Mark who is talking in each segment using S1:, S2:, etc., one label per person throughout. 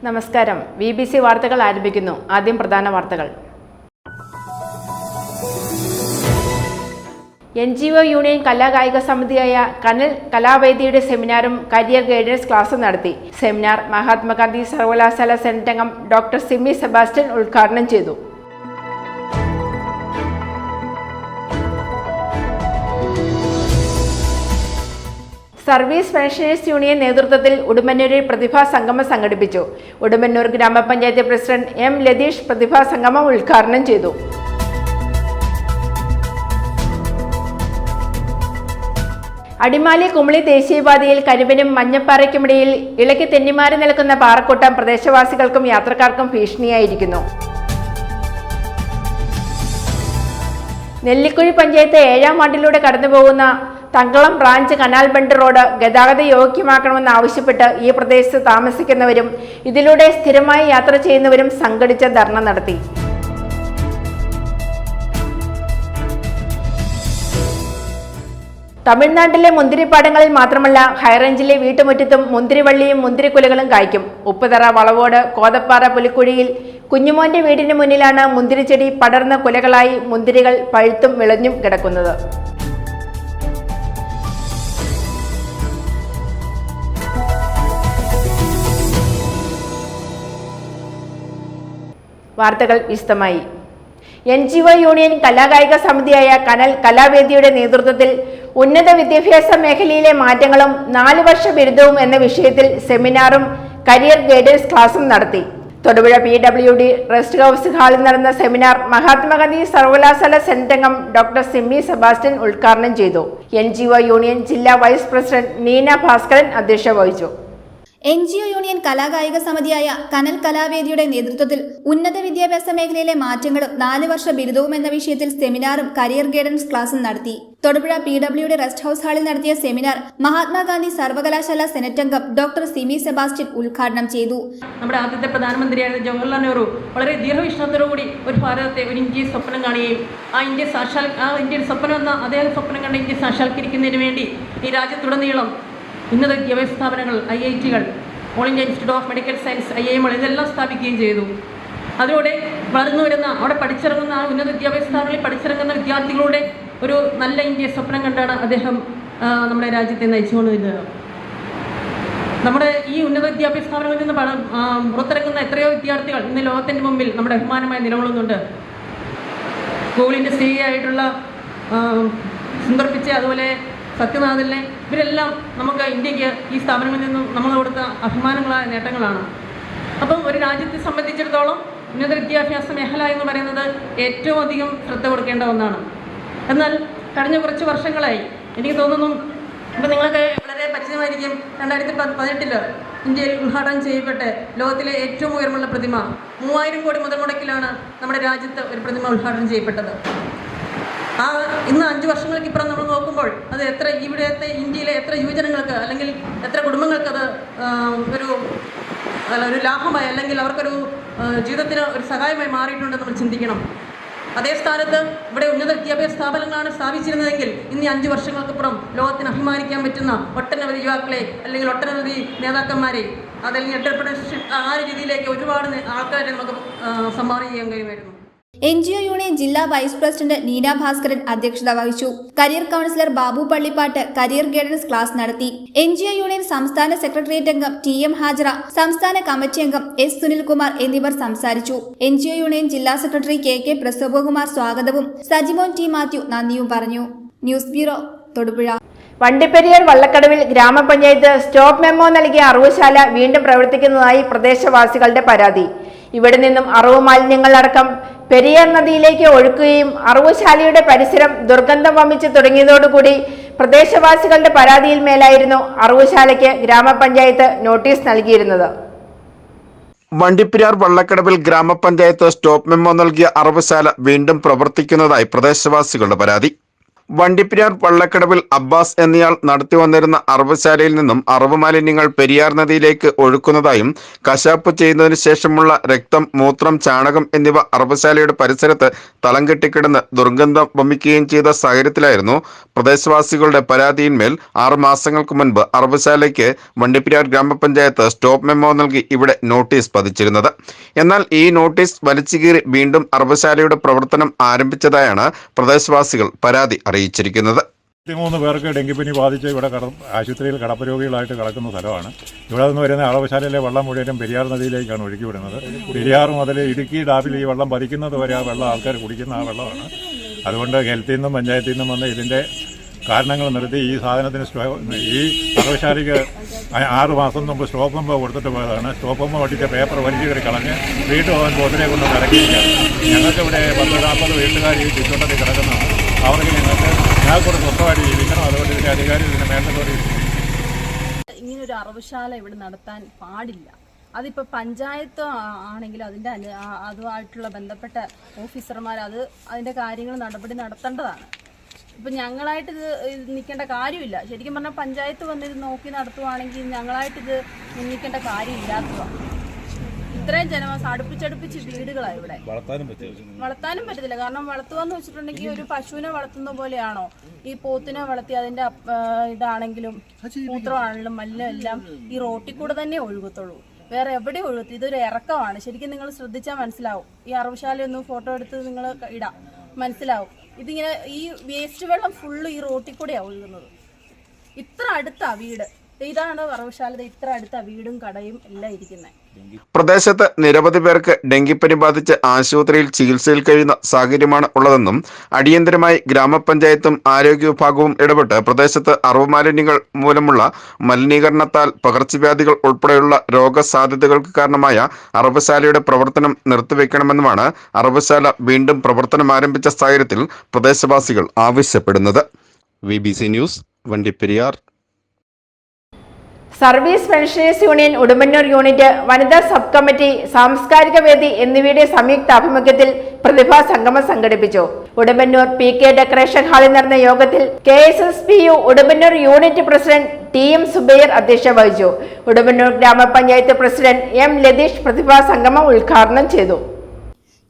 S1: നമസ്കാരം. BBC വാർത്തകൾ ആരംഭിക്കുന്നു. ആദ്യം പ്രധാന വാർത്തകൾ. NGO യൂണിയൻ കലാകായിക സമിതിയായ കനൽ കലാവേദിയുടെ സെമിനാറും കരിയർ ഗൈഡൻസ് ക്ലാസും നടത്തി. സെമിനാർ മഹാത്മാഗാന്ധി സർവകലാശാല സെനറ്റ് അംഗം ഡോക്ടർ സിമി സെബാസ്റ്റ്യൻ ഉദ്ഘാടനം ചെയ്തു. സർവീസ് പെൻഷനേഴ്സ് യൂണിയൻ നേതൃത്വത്തിൽ ഉടുമ്പന്നൂരിൽ പ്രതിഭാ സംഗമം സംഘടിപ്പിച്ചു. ഉടുമ്പന്നൂർ ഗ്രാമപഞ്ചായത്ത് പ്രസിഡന്റ് M. ലതീഷ് പ്രതിഭാ സംഗമം ഉദ്ഘാടനം ചെയ്തു. അടിമാലി കുമളി ദേശീയപാതയിൽ കരുവനും മഞ്ഞപ്പാറയ്ക്കുമിടയിൽ ഇളക്കി തെന്നിമാറി നിൽക്കുന്ന പാറക്കൂട്ടം പ്രദേശവാസികൾക്കും യാത്രക്കാർക്കും ഭീഷണിയായിരിക്കുന്നു. നെല്ലിക്കുഴി പഞ്ചായത്ത് 7ാം വാർഡിലൂടെ കടന്നുപോകുന്ന Thankalam branch canal bund road ഗതാഗത യോഗ്യമാക്കണമെന്നാവശ്യപ്പെട്ട് ഈ പ്രദേശത്ത് താമസിക്കുന്നവരും ഇതിലൂടെ സ്ഥിരമായി യാത്ര ചെയ്യുന്നവരും സംഘടിച്ച ധർണ നടത്തി. തമിഴ്നാട്ടിലെ മുന്തിരിപ്പാടങ്ങളിൽ മാത്രമല്ല ഹൈറേഞ്ചിലെ വീട്ടുമുറ്റത്തും മുന്തിരിവള്ളിയും മുന്തിരിക്കുലകളും കായ്ക്കും. ഉപ്പുതറ വളവോട് കോതപ്പാറ പുലിക്കുഴിയിൽ കുഞ്ഞുമോന്റെ വീടിന് മുന്നിലാണ് മുന്തിരിച്ചെടി പടർന്ന കുലകളായി മുന്തിരികൾ പഴുത്തും വിളഞ്ഞും കിടക്കുന്നത്. വാർത്തകൾ വിശദമായി. NGO യൂണിയൻ കലാകായിക സമിതിയായ കനൽ കലാവേദിയുടെ നേതൃത്വത്തിൽ ഉന്നത വിദ്യാഭ്യാസ മേഖലയിലെ മാറ്റങ്ങളും 4 വർഷ ബിരുദവും എന്ന വിഷയത്തിൽ സെമിനാറും കരിയർ ഗൈഡൻസ് ക്ലാസും നടത്തി. തൊടുപുഴ PWD റെസ്റ്റ് ഹൗസ് ഹാളിൽ നടന്ന സെമിനാർ മഹാത്മാഗാന്ധി സർവകലാശാല സെനറ്റ് അംഗം ഡോക്ടർ സിമി സെബാസ്റ്റ്യൻ ഉദ്ഘാടനം ചെയ്തു. NGO യൂണിയൻ ജില്ലാ വൈസ് പ്രസിഡന്റ് നീന ഭാസ്കരൻ അധ്യക്ഷത വഹിച്ചു.
S2: NGO യൂണിയൻ കലാകായിക സമിതിയായ കനൽ കലാവേദിയുടെ നേതൃത്വത്തിൽ ഉന്നത വിദ്യാഭ്യാസ മേഖലയിലെ മാറ്റങ്ങളും 4 വർഷ ബിരുദവും എന്ന വിഷയത്തിൽ സെമിനാറും കരിയർ ഗൈഡൻസ് ക്ലാസും നടത്തി. തൊടുപുഴ PWD റെസ്റ്റ് ഹൗസ് ഹാളിൽ നടത്തിയ സെമിനാർ മഹാത്മാഗാന്ധി സർവകലാശാല സെനറ്റ് അംഗം ഡോക്ടർ സിമി സെബാസ്റ്റ്യൻ ഉദ്ഘാടനം ചെയ്തു.
S3: നമ്മുടെ ആദ്യത്തെ പ്രധാനമന്ത്രിയായ ജവഹർലാൽ നെഹ്റു വളരെ ദീർഘവീക്ഷണത്തോടുകൂടി ഒരു ഭാരതത്തെ, ഒരു ഇന്ത്യയെ സ്വപ്നം കാണുകയും ആ ഇന്ത്യൻ സ്വപ്നം എന്ന അദ്ദേഹം സ്വപ്നം കണ്ട ഇന്ത്യ സാക്ഷാത്കരിക്കുന്നതിന് വേണ്ടി ഈ രാജ്യത്തുടനീളം ഉന്നത വിദ്യാഭ്യാസ സ്ഥാപനങ്ങൾ, IIT-കൾ, all India institute of medical science, IIM-കൾ ഇതെല്ലാം സ്ഥാപിക്കുകയും ചെയ്തു. അതിലൂടെ വളർന്നു വരുന്ന അവിടെ പഠിച്ചിറങ്ങുന്ന ആ ഉന്നത വിദ്യാഭ്യാസ സ്ഥാപനങ്ങളിൽ പഠിച്ചിറങ്ങുന്ന വിദ്യാർത്ഥികളുടെ ഒരു നല്ല ഇന്ത്യയെ സ്വപ്നം കണ്ടാണ് അദ്ദേഹം നമ്മുടെ രാജ്യത്തെ നയിച്ചുകൊണ്ടിരുന്നത്. നമ്മുടെ ഈ ഉന്നത വിദ്യാഭ്യാസ സ്ഥാപനങ്ങളിൽ നിന്ന് പുറത്തിറങ്ങുന്ന എത്രയോ വിദ്യാർത്ഥികൾ ഇന്ന് ലോകത്തിൻ്റെ മുമ്പിൽ നമ്മുടെ അഭിമാനമായി നിലകൊള്ളുന്നുണ്ട്. ഗോകുലിൻ്റെ സ്ത്രീയായിട്ടുള്ള സുന്ദർ പിച്ചെ, അതുപോലെ സത്യനാഥനെ, ഇവരെല്ലാം നമുക്ക് ഇന്ത്യക്ക് ഈ സ്ഥാപനങ്ങളിൽ നിന്നും നമ്മൾ കൊടുത്ത അഭിമാനങ്ങളായ നേട്ടങ്ങളാണ്. അപ്പം ഒരു രാജ്യത്തെ സംബന്ധിച്ചിടത്തോളം ഉന്നത വിദ്യാഭ്യാസ മേഖല എന്ന് പറയുന്നത് ഏറ്റവും അധികം ശ്രദ്ധ കൊടുക്കേണ്ട ഒന്നാണ്. എന്നാൽ കഴിഞ്ഞ കുറച്ച് വർഷങ്ങളായി എനിക്ക് തോന്നുന്നു, ഇപ്പം നിങ്ങൾക്ക് വളരെ പരിചയമായിരിക്കും, 2018 ഇന്ത്യയിൽ ഉദ്ഘാടനം ചെയ്യപ്പെട്ട് ലോകത്തിലെ ഏറ്റവും ഉയരമുള്ള പ്രതിമ 3000 കോടി മുതൽ മുടക്കിലാണ് നമ്മുടെ രാജ്യത്ത് ഒരു പ്രതിമ ഉദ്ഘാടനം ചെയ്യപ്പെട്ടത്. ഇന്ന് 5 വർഷങ്ങൾക്കിപ്പുറം നമ്മൾ നോക്കുമ്പോൾ അത് ഇവിടുത്തെ ഇന്ത്യയിലെ എത്ര യുവജനങ്ങൾക്ക് അല്ലെങ്കിൽ എത്ര കുടുംബങ്ങൾക്ക് അത് ഒരു ലാഭമായി അല്ലെങ്കിൽ അവർക്കൊരു ജീവിതത്തിന് ഒരു സഹായമായി മാറിയിട്ടുണ്ടെന്ന് നമ്മൾ ചിന്തിക്കണം. അതേ സ്ഥാനത്ത് ഇവിടെ ഉന്നത വിദ്യാഭ്യാസ സ്ഥാപനങ്ങളാണ് സ്ഥാപിച്ചിരുന്നതെങ്കിൽ ഇന്ന് 5 വർഷങ്ങൾക്കപ്പുറം ലോകത്തിന് അഭിമാനിക്കാൻ പറ്റുന്ന ഒട്ടനവധി യുവാക്കളെ അല്ലെങ്കിൽ ഒട്ടനവധി നേതാക്കന്മാരെ, അതല്ലെങ്കിൽ എന്റർപ്രണർഷിപ്പ് ആ രീതിയിലേക്ക് ഒരുപാട് ആൾക്കാരെ നമുക്ക് സംഭാവന ചെയ്യാൻ കഴിയുമായിരുന്നു.
S2: NGO യൂണിയൻ ജില്ലാ വൈസ് പ്രസിഡന്റ് നീന ഭാസ്കരൻ അധ്യക്ഷത വഹിച്ചു. Career counsellor Babu Pallippattu career guidance class നടത്തി. NGO യൂണിയൻ സംസ്ഥാന സെക്രട്ടേറിയറ്റ് അംഗം TM ഹാജറ, സംസ്ഥാന കമ്മിറ്റി അംഗം S. സുനിൽകുമാർ എന്നിവർ സംസാരിച്ചു. NGO യൂണിയൻ ജില്ലാ സെക്രട്ടറി KK പ്രസവകുമാർ സ്വാഗതവും സജിമോൻ T. മാത്യു നന്ദിയും പറഞ്ഞു. News bureau, Thodupuzha.
S1: വണ്ടിപ്പെരിയാർ വള്ളക്കടവിൽ ഗ്രാമപഞ്ചായത്ത് സ്റ്റോപ്പ് മെമ്മോ നൽകിയ അറവുശാല വീണ്ടും പ്രവർത്തിക്കുന്നതായി പ്രദേശവാസികളുടെ പരാതി. ഇവിടെ നിന്നും അറവ് മാലിന്യങ്ങളടക്കം പെരിയാർ നദിയിലേക്ക് ഒഴുക്കുകയും അറവുശാലയുടെ പരിസരം ദുർഗന്ധം വമിച്ചു തുടങ്ങിയതോടുകൂടി പ്രദേശവാസികളുടെ പരാതിയിൽ മേലായിരുന്നു അറവുശാലയ്ക്ക് ഗ്രാമപഞ്ചായത്ത് നോട്ടീസ് നൽകിയിരുന്നത്.
S4: വണ്ടിപ്പെരിയാർ വള്ളക്കടവിൽ ഗ്രാമപഞ്ചായത്ത് സ്റ്റോപ്പ് മെമ്മോ നൽകിയ അറവുശാല വീണ്ടും പ്രവർത്തിക്കുന്നതായി പ്രദേശവാസികളുടെ പരാതി. വണ്ടിപ്പെരിയാർ വള്ളക്കടവിൽ അബ്ബാസ് എന്നയാൾ നടത്തി വന്നിരുന്ന അറവുശാലയിൽ നിന്നും അറവ് മാലിന്യങ്ങൾ പെരിയാർ നദിയിലേക്ക് ഒഴുക്കുന്നതായും കശാപ്പ് ചെയ്യുന്നതിന് ശേഷമുള്ള രക്തം, മൂത്രം, ചാണകം എന്നിവ അറവുശാലയുടെ പരിസരത്ത് തളം കെട്ടിക്കിടന്ന് ദുർഗന്ധം വമിക്കുകയും ചെയ്ത സാഹചര്യത്തിലായിരുന്നു പ്രദേശവാസികളുടെ പരാതിയിന്മേൽ 6 മാസങ്ങൾക്ക് മുൻപ് അറവുശാലയ്ക്ക് വണ്ടിപ്പെരിയാർ ഗ്രാമപഞ്ചായത്ത് സ്റ്റോപ്പ് മെമ്മോ നൽകി ഇവിടെ നോട്ടീസ് പതിച്ചിരുന്നത്. എന്നാൽ ഈ നോട്ടീസ് വലിച്ചുകീറി വീണ്ടും അറവുശാലയുടെ പ്രവർത്തനം ആരംഭിച്ചതായാണ് പ്രദേശവാസികൾ പരാതി അറിയിച്ചിരിക്കുന്നത്.
S5: 3 പേർക്ക് ഡെങ്കിപ്പനി ബാധിച്ച് ഇവിടെ ആശുപത്രിയിൽ കിടപ്പ് രോഗികളായിട്ട് കിടക്കുന്ന സ്ഥലമാണ്. ഇവിടെ നിന്ന് വരുന്ന അറവുശാലയിലെ വെള്ളം മുഴുവനും പെരിയാർ നദിയിലേക്കാണ് ഒഴുക്കിവിടുന്നത്. പെരിയാർ മുതൽ ഇടുക്കി ഡാമിൽ ഈ വെള്ളം പതിക്കുന്നത് വരെ ആ വെള്ളം ആൾക്കാർ കുടിക്കുന്ന ആ വെള്ളമാണ്. അതുകൊണ്ട് ഹെൽത്തിൽ നിന്നും പഞ്ചായത്തിൽ നിന്നും വന്ന് ഇതിൻ്റെ കാരണങ്ങൾ നിർത്തി ഈ സാധനത്തിന് ഈ അറവുശാലയ്ക്ക് 6 മാസം മുമ്പ് സ്റ്റോപ്പ് മെമ്പോ കൊടുത്തിട്ട് പോയതാണ്. സ്റ്റോപ്പ് മെമ്പോ ഒട്ടിച്ച പേപ്പർ വലിച്ചു കയറി കളഞ്ഞ് വീട്ടിൽ പോകാൻ ബോട്ടിനെ കൊണ്ട് ഇറക്കിയിരിക്കുകയാണ്. ഞങ്ങൾക്കിവിടെ 10-40 വീട്ടുകാർ ഈ ചുറ്റുവട്ടത്തിൽ കിടക്കുന്നതാണ്. അവർക്ക് ഞങ്ങൾക്കൊരു സ്വന്തമായിട്ട് ജീവിക്കണം. അതുകൊണ്ട് ഇതിൻ്റെ അധികാരി ഇതിന് മേൽനോട്ട്
S6: ഇങ്ങനൊരു അറവുശാല ഇവിടെ നടത്താൻ പാടില്ല. അതിപ്പോൾ പഞ്ചായത്ത് ആണെങ്കിൽ അതിൻ്റെ അതുമായിട്ടുള്ള ബന്ധപ്പെട്ട ഓഫീസർമാർ അതിൻ്റെ കാര്യങ്ങൾ നടപടി നടത്തേണ്ടതാണ്. ഇപ്പം ഞങ്ങളായിട്ടിത് നിൽക്കേണ്ട കാര്യമില്ല. ശരിക്കും പറഞ്ഞാൽ പഞ്ചായത്ത് വന്നിത് നോക്കി നടത്തുവാണെങ്കിൽ ഞങ്ങളായിട്ടിത് നിൽക്കേണ്ട കാര്യമില്ലാത്തതാണ്. ഇത്രയും ജനവാസം അടുപ്പിച്ചടുപ്പിച്ച് വീടുകളാണ് ഇവിടെ. വളർത്താനും പറ്റത്തില്ല. കാരണം വളർത്തുകയെന്ന് വെച്ചിട്ടുണ്ടെങ്കിൽ ഒരു പശുവിനെ വളർത്തുന്ന പോലെയാണോ ഈ പോത്തിനെ വളർത്തി അതിൻ്റെ ഇതാണെങ്കിലും മൂത്രമാണെങ്കിലും മലിനം എല്ലാം ഈ റോട്ടിൽ കൂടെ തന്നെ ഒഴുകത്തുള്ളൂ. വേറെ എവിടെ ഒഴുകത്തു? ഇതൊരു ഇറക്കമാണ്. ശരിക്കും നിങ്ങൾ ശ്രദ്ധിച്ചാൽ മനസ്സിലാവും. ഈ അറവുശാലയൊന്നും ഫോട്ടോ എടുത്ത് നിങ്ങൾ ഇടാം, മനസ്സിലാവും. ഇതിങ്ങനെ ഈ വേസ്റ്റ് വെള്ളം ഫുള്ള് ഈ റോട്ടിൽ കൂടെയാണ് ഒഴുകുന്നത്. ഇത്ര അടുത്താ വീട്. ഇതാണ് അറവുശാല. ഇത്ര അടുത്താ വീടും കടയും എല്ലാം ഇരിക്കുന്നത്.
S4: പ്രദേശത്ത് നിരവധി പേർക്ക് ഡെങ്കിപ്പനി ബാധിച്ച് ആശുപത്രിയിൽ ചികിത്സയിൽ കഴിയുന്ന സാഹചര്യമാണ് ഉള്ളതെന്നും അടിയന്തരമായി ഗ്രാമപഞ്ചായത്തും ആരോഗ്യ വിഭാഗവും ഇടപെട്ട് പ്രദേശത്ത് അറവ് മാലിന്യങ്ങൾ മൂലമുള്ള മലിനീകരണത്താൽ പകർച്ചവ്യാധികൾ ഉൾപ്പെടെയുള്ള രോഗസാധ്യതകൾക്ക് കാരണമായ അറവുശാലയുടെ പ്രവർത്തനം നിർത്തിവെക്കണമെന്നുമാണ് അറവുശാല വീണ്ടും പ്രവർത്തനം ആരംഭിച്ച സാഹചര്യത്തിൽ പ്രദേശവാസികൾ ആവശ്യപ്പെടുന്നത്. VBC news, Vandiperiyar.
S1: Service pensioners union Udumbannoor unit, വനിതാ സബ് കമ്മിറ്റി, സാംസ്കാരിക വേദി എന്നിവയുടെ സംയുക്ത ആഭിമുഖ്യത്തിൽ പ്രതിഭാ സംഗമം സംഘടിപ്പിച്ചു. ഉടുമ്പന്നൂർ PK ഡെക്കറേഷൻ ഹാളിൽ നടന്ന യോഗത്തിൽ KSSPU Udumbannoor unit president TM Subair അധ്യക്ഷത വഹിച്ചു. ഉടുമ്പന്നൂർ ഗ്രാമപഞ്ചായത്ത് പ്രസിഡന്റ് M ലതീഷ് പ്രതിഭാ സംഗമം ഉദ്ഘാടനം ചെയ്തു.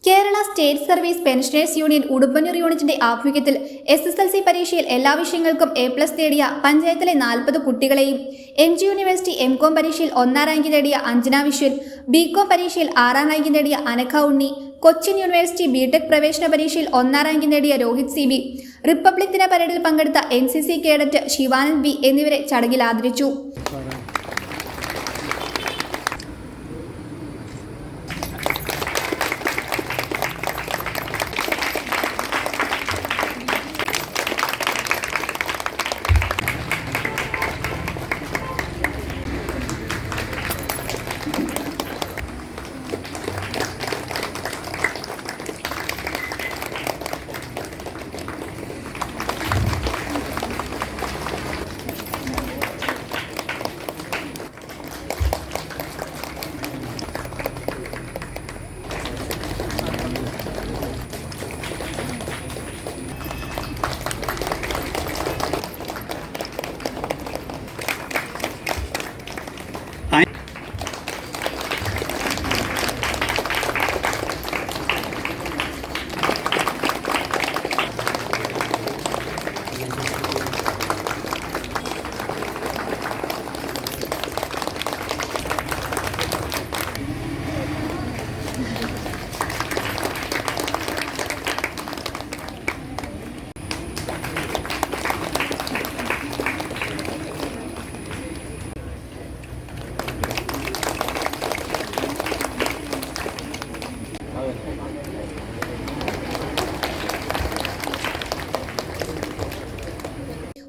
S2: Kerala state service pensioners union Udumbannoor യൂണിറ്റിന്റെ ആഭിമുഖ്യത്തിൽ SSLC പരീക്ഷയിൽ എല്ലാ വിഷയങ്ങൾക്കും A+ നേടിയ പഞ്ചായത്തിലെ 40 കുട്ടികളെയും, NG യൂണിവേഴ്സിറ്റി M.Com പരീക്ഷയിൽ 1ാം റാങ്ക് നേടിയ അഞ്ജന വിശ്വൻ, B.Com പരീക്ഷയിൽ 6ാം റാങ്ക് നേടിയ അനഘ ഉണ്ണി, കൊച്ചിൻ യൂണിവേഴ്സിറ്റി B.Tech പ്രവേശന പരീക്ഷയിൽ 1ാം റാങ്ക് നേടിയ രോഹിത് CB, റിപ്പബ്ലിക് ദിന പരേഡിൽ പങ്കെടുത്ത NCC കേഡറ്റ് ശിവാനന്ദ് B എന്നിവരെ ചടങ്ങിൽ ആദരിച്ചു.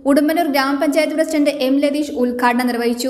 S2: ഉടുമ്പന്നൂർ ഗ്രാമപഞ്ചായത്ത് പ്രസിഡന്റ് M ലതീഷ് ഉദ്ഘാടനം നിർവഹിച്ചു.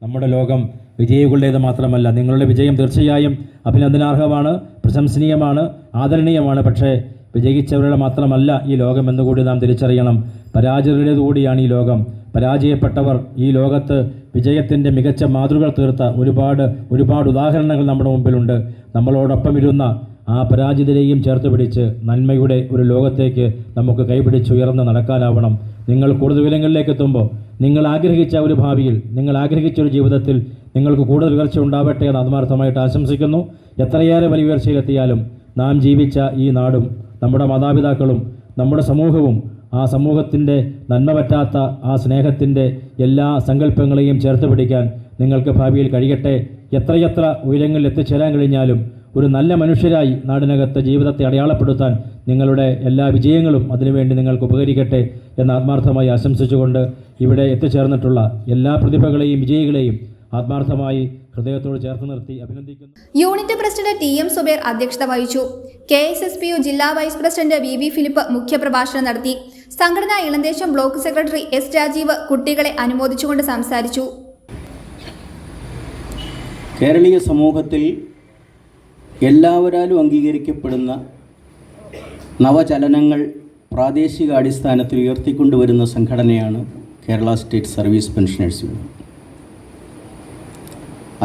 S7: നമ്മുടെ ലോകം വിജയികളുടേത് മാത്രമല്ല, നിങ്ങളുടെ വിജയം തീർച്ചയായും അഭിനന്ദനാർഹമാണ്, പ്രശംസനീയമാണ്, ആദരണീയമാണ്. പക്ഷേ വിജയിച്ചവരുടെ മാത്രമല്ല ഈ ലോകം എന്നുകൂടി നാം തിരിച്ചറിയണം. പരാജയരുടേത് കൂടിയാണ് ഈ ലോകം. പരാജയപ്പെട്ടവർ ഈ ലോകത്ത് വിജയത്തിൻ്റെ മികച്ച മാതൃകകൾ തീർത്ത ഒരുപാട് ഉദാഹരണങ്ങൾ നമ്മുടെ മുമ്പിലുണ്ട്. നമ്മളോടൊപ്പം ഇരുന്ന ആ പരാജിതരെയും ചേർത്ത് പിടിച്ച് നന്മയുടെ ഒരു ലോകത്തേക്ക് നമുക്ക് കൈപിടിച്ചുയർന്ന് നടക്കാനാവണം. നിങ്ങൾ കൂടുതൽ ഉയരങ്ങളിലേക്ക് എത്തുമ്പോൾ നിങ്ങൾ ആഗ്രഹിച്ച ഒരു ഭാവിയിൽ, നിങ്ങൾ ആഗ്രഹിച്ച ഒരു ജീവിതത്തിൽ നിങ്ങൾക്ക് കൂടുതൽ ഉയർച്ച ഉണ്ടാവട്ടെ എന്ന് ആത്മാർത്ഥമായിട്ട് ആശംസിക്കുന്നു. എത്രയേറെ വലിയ ഉയർച്ചയിലെത്തിയാലും നാം ജീവിച്ച ഈ നാടും നമ്മുടെ മാതാപിതാക്കളും നമ്മുടെ സമൂഹവും ആ സമൂഹത്തിൻ്റെ നന്മ പറ്റാത്ത ആ സ്നേഹത്തിൻ്റെ എല്ലാ സങ്കല്പങ്ങളെയും ചേർത്ത് പിടിക്കാൻ നിങ്ങൾക്ക് ഭാവിയിൽ കഴിയട്ടെ. എത്രയെത്ര ഉയരങ്ങളിൽ എത്തിച്ചേരാൻ കഴിഞ്ഞാലും ഒരു നല്ല മനുഷ്യരായി നാടിനകത്ത് ജീവിതത്തെ അടയാളപ്പെടുത്താൻ നിങ്ങളുടെ എല്ലാ വിജയങ്ങളും അതിനുവേണ്ടി നിങ്ങൾക്ക് ഉപകരിക്കട്ടെ എന്ന് ആത്മാർത്ഥമായി ആശംസിച്ചുകൊണ്ട് ഇവിടെ എത്തിച്ചേർന്നിട്ടുള്ള എല്ലാ പ്രതിഭകളെയും വിജയികളെയും ആത്മാർത്ഥമായി ഹൃദയത്തോട് ചേർത്ത് നിർത്തി അഭിനന്ദിക്കുന്നു.
S2: യൂണിറ്റ് പ്രസിഡന്റ് TM സുബൈർ അധ്യക്ഷത വഹിച്ചു. KSSPU ജില്ലാ വൈസ് പ്രസിഡന്റ് VV ഫിലിപ്പ് മുഖ്യപ്രഭാഷണം നടത്തി. സംഘടനാ ഇളന്തേശം ബ്ലോക്ക് സെക്രട്ടറി S രാജീവ് കുട്ടികളെ അനുമോദിച്ചുകൊണ്ട് സംസാരിച്ചു.
S8: കേരളീയ സമൂഹത്തിൽ എല്ലാവരാലും അംഗീകരിക്കപ്പെടുന്ന നവചലനങ്ങൾ പ്രാദേശികാടിസ്ഥാനത്തിൽ ഉയർത്തിക്കൊണ്ടുവരുന്ന സംഘടനയാണ് Kerala state service pensioners union.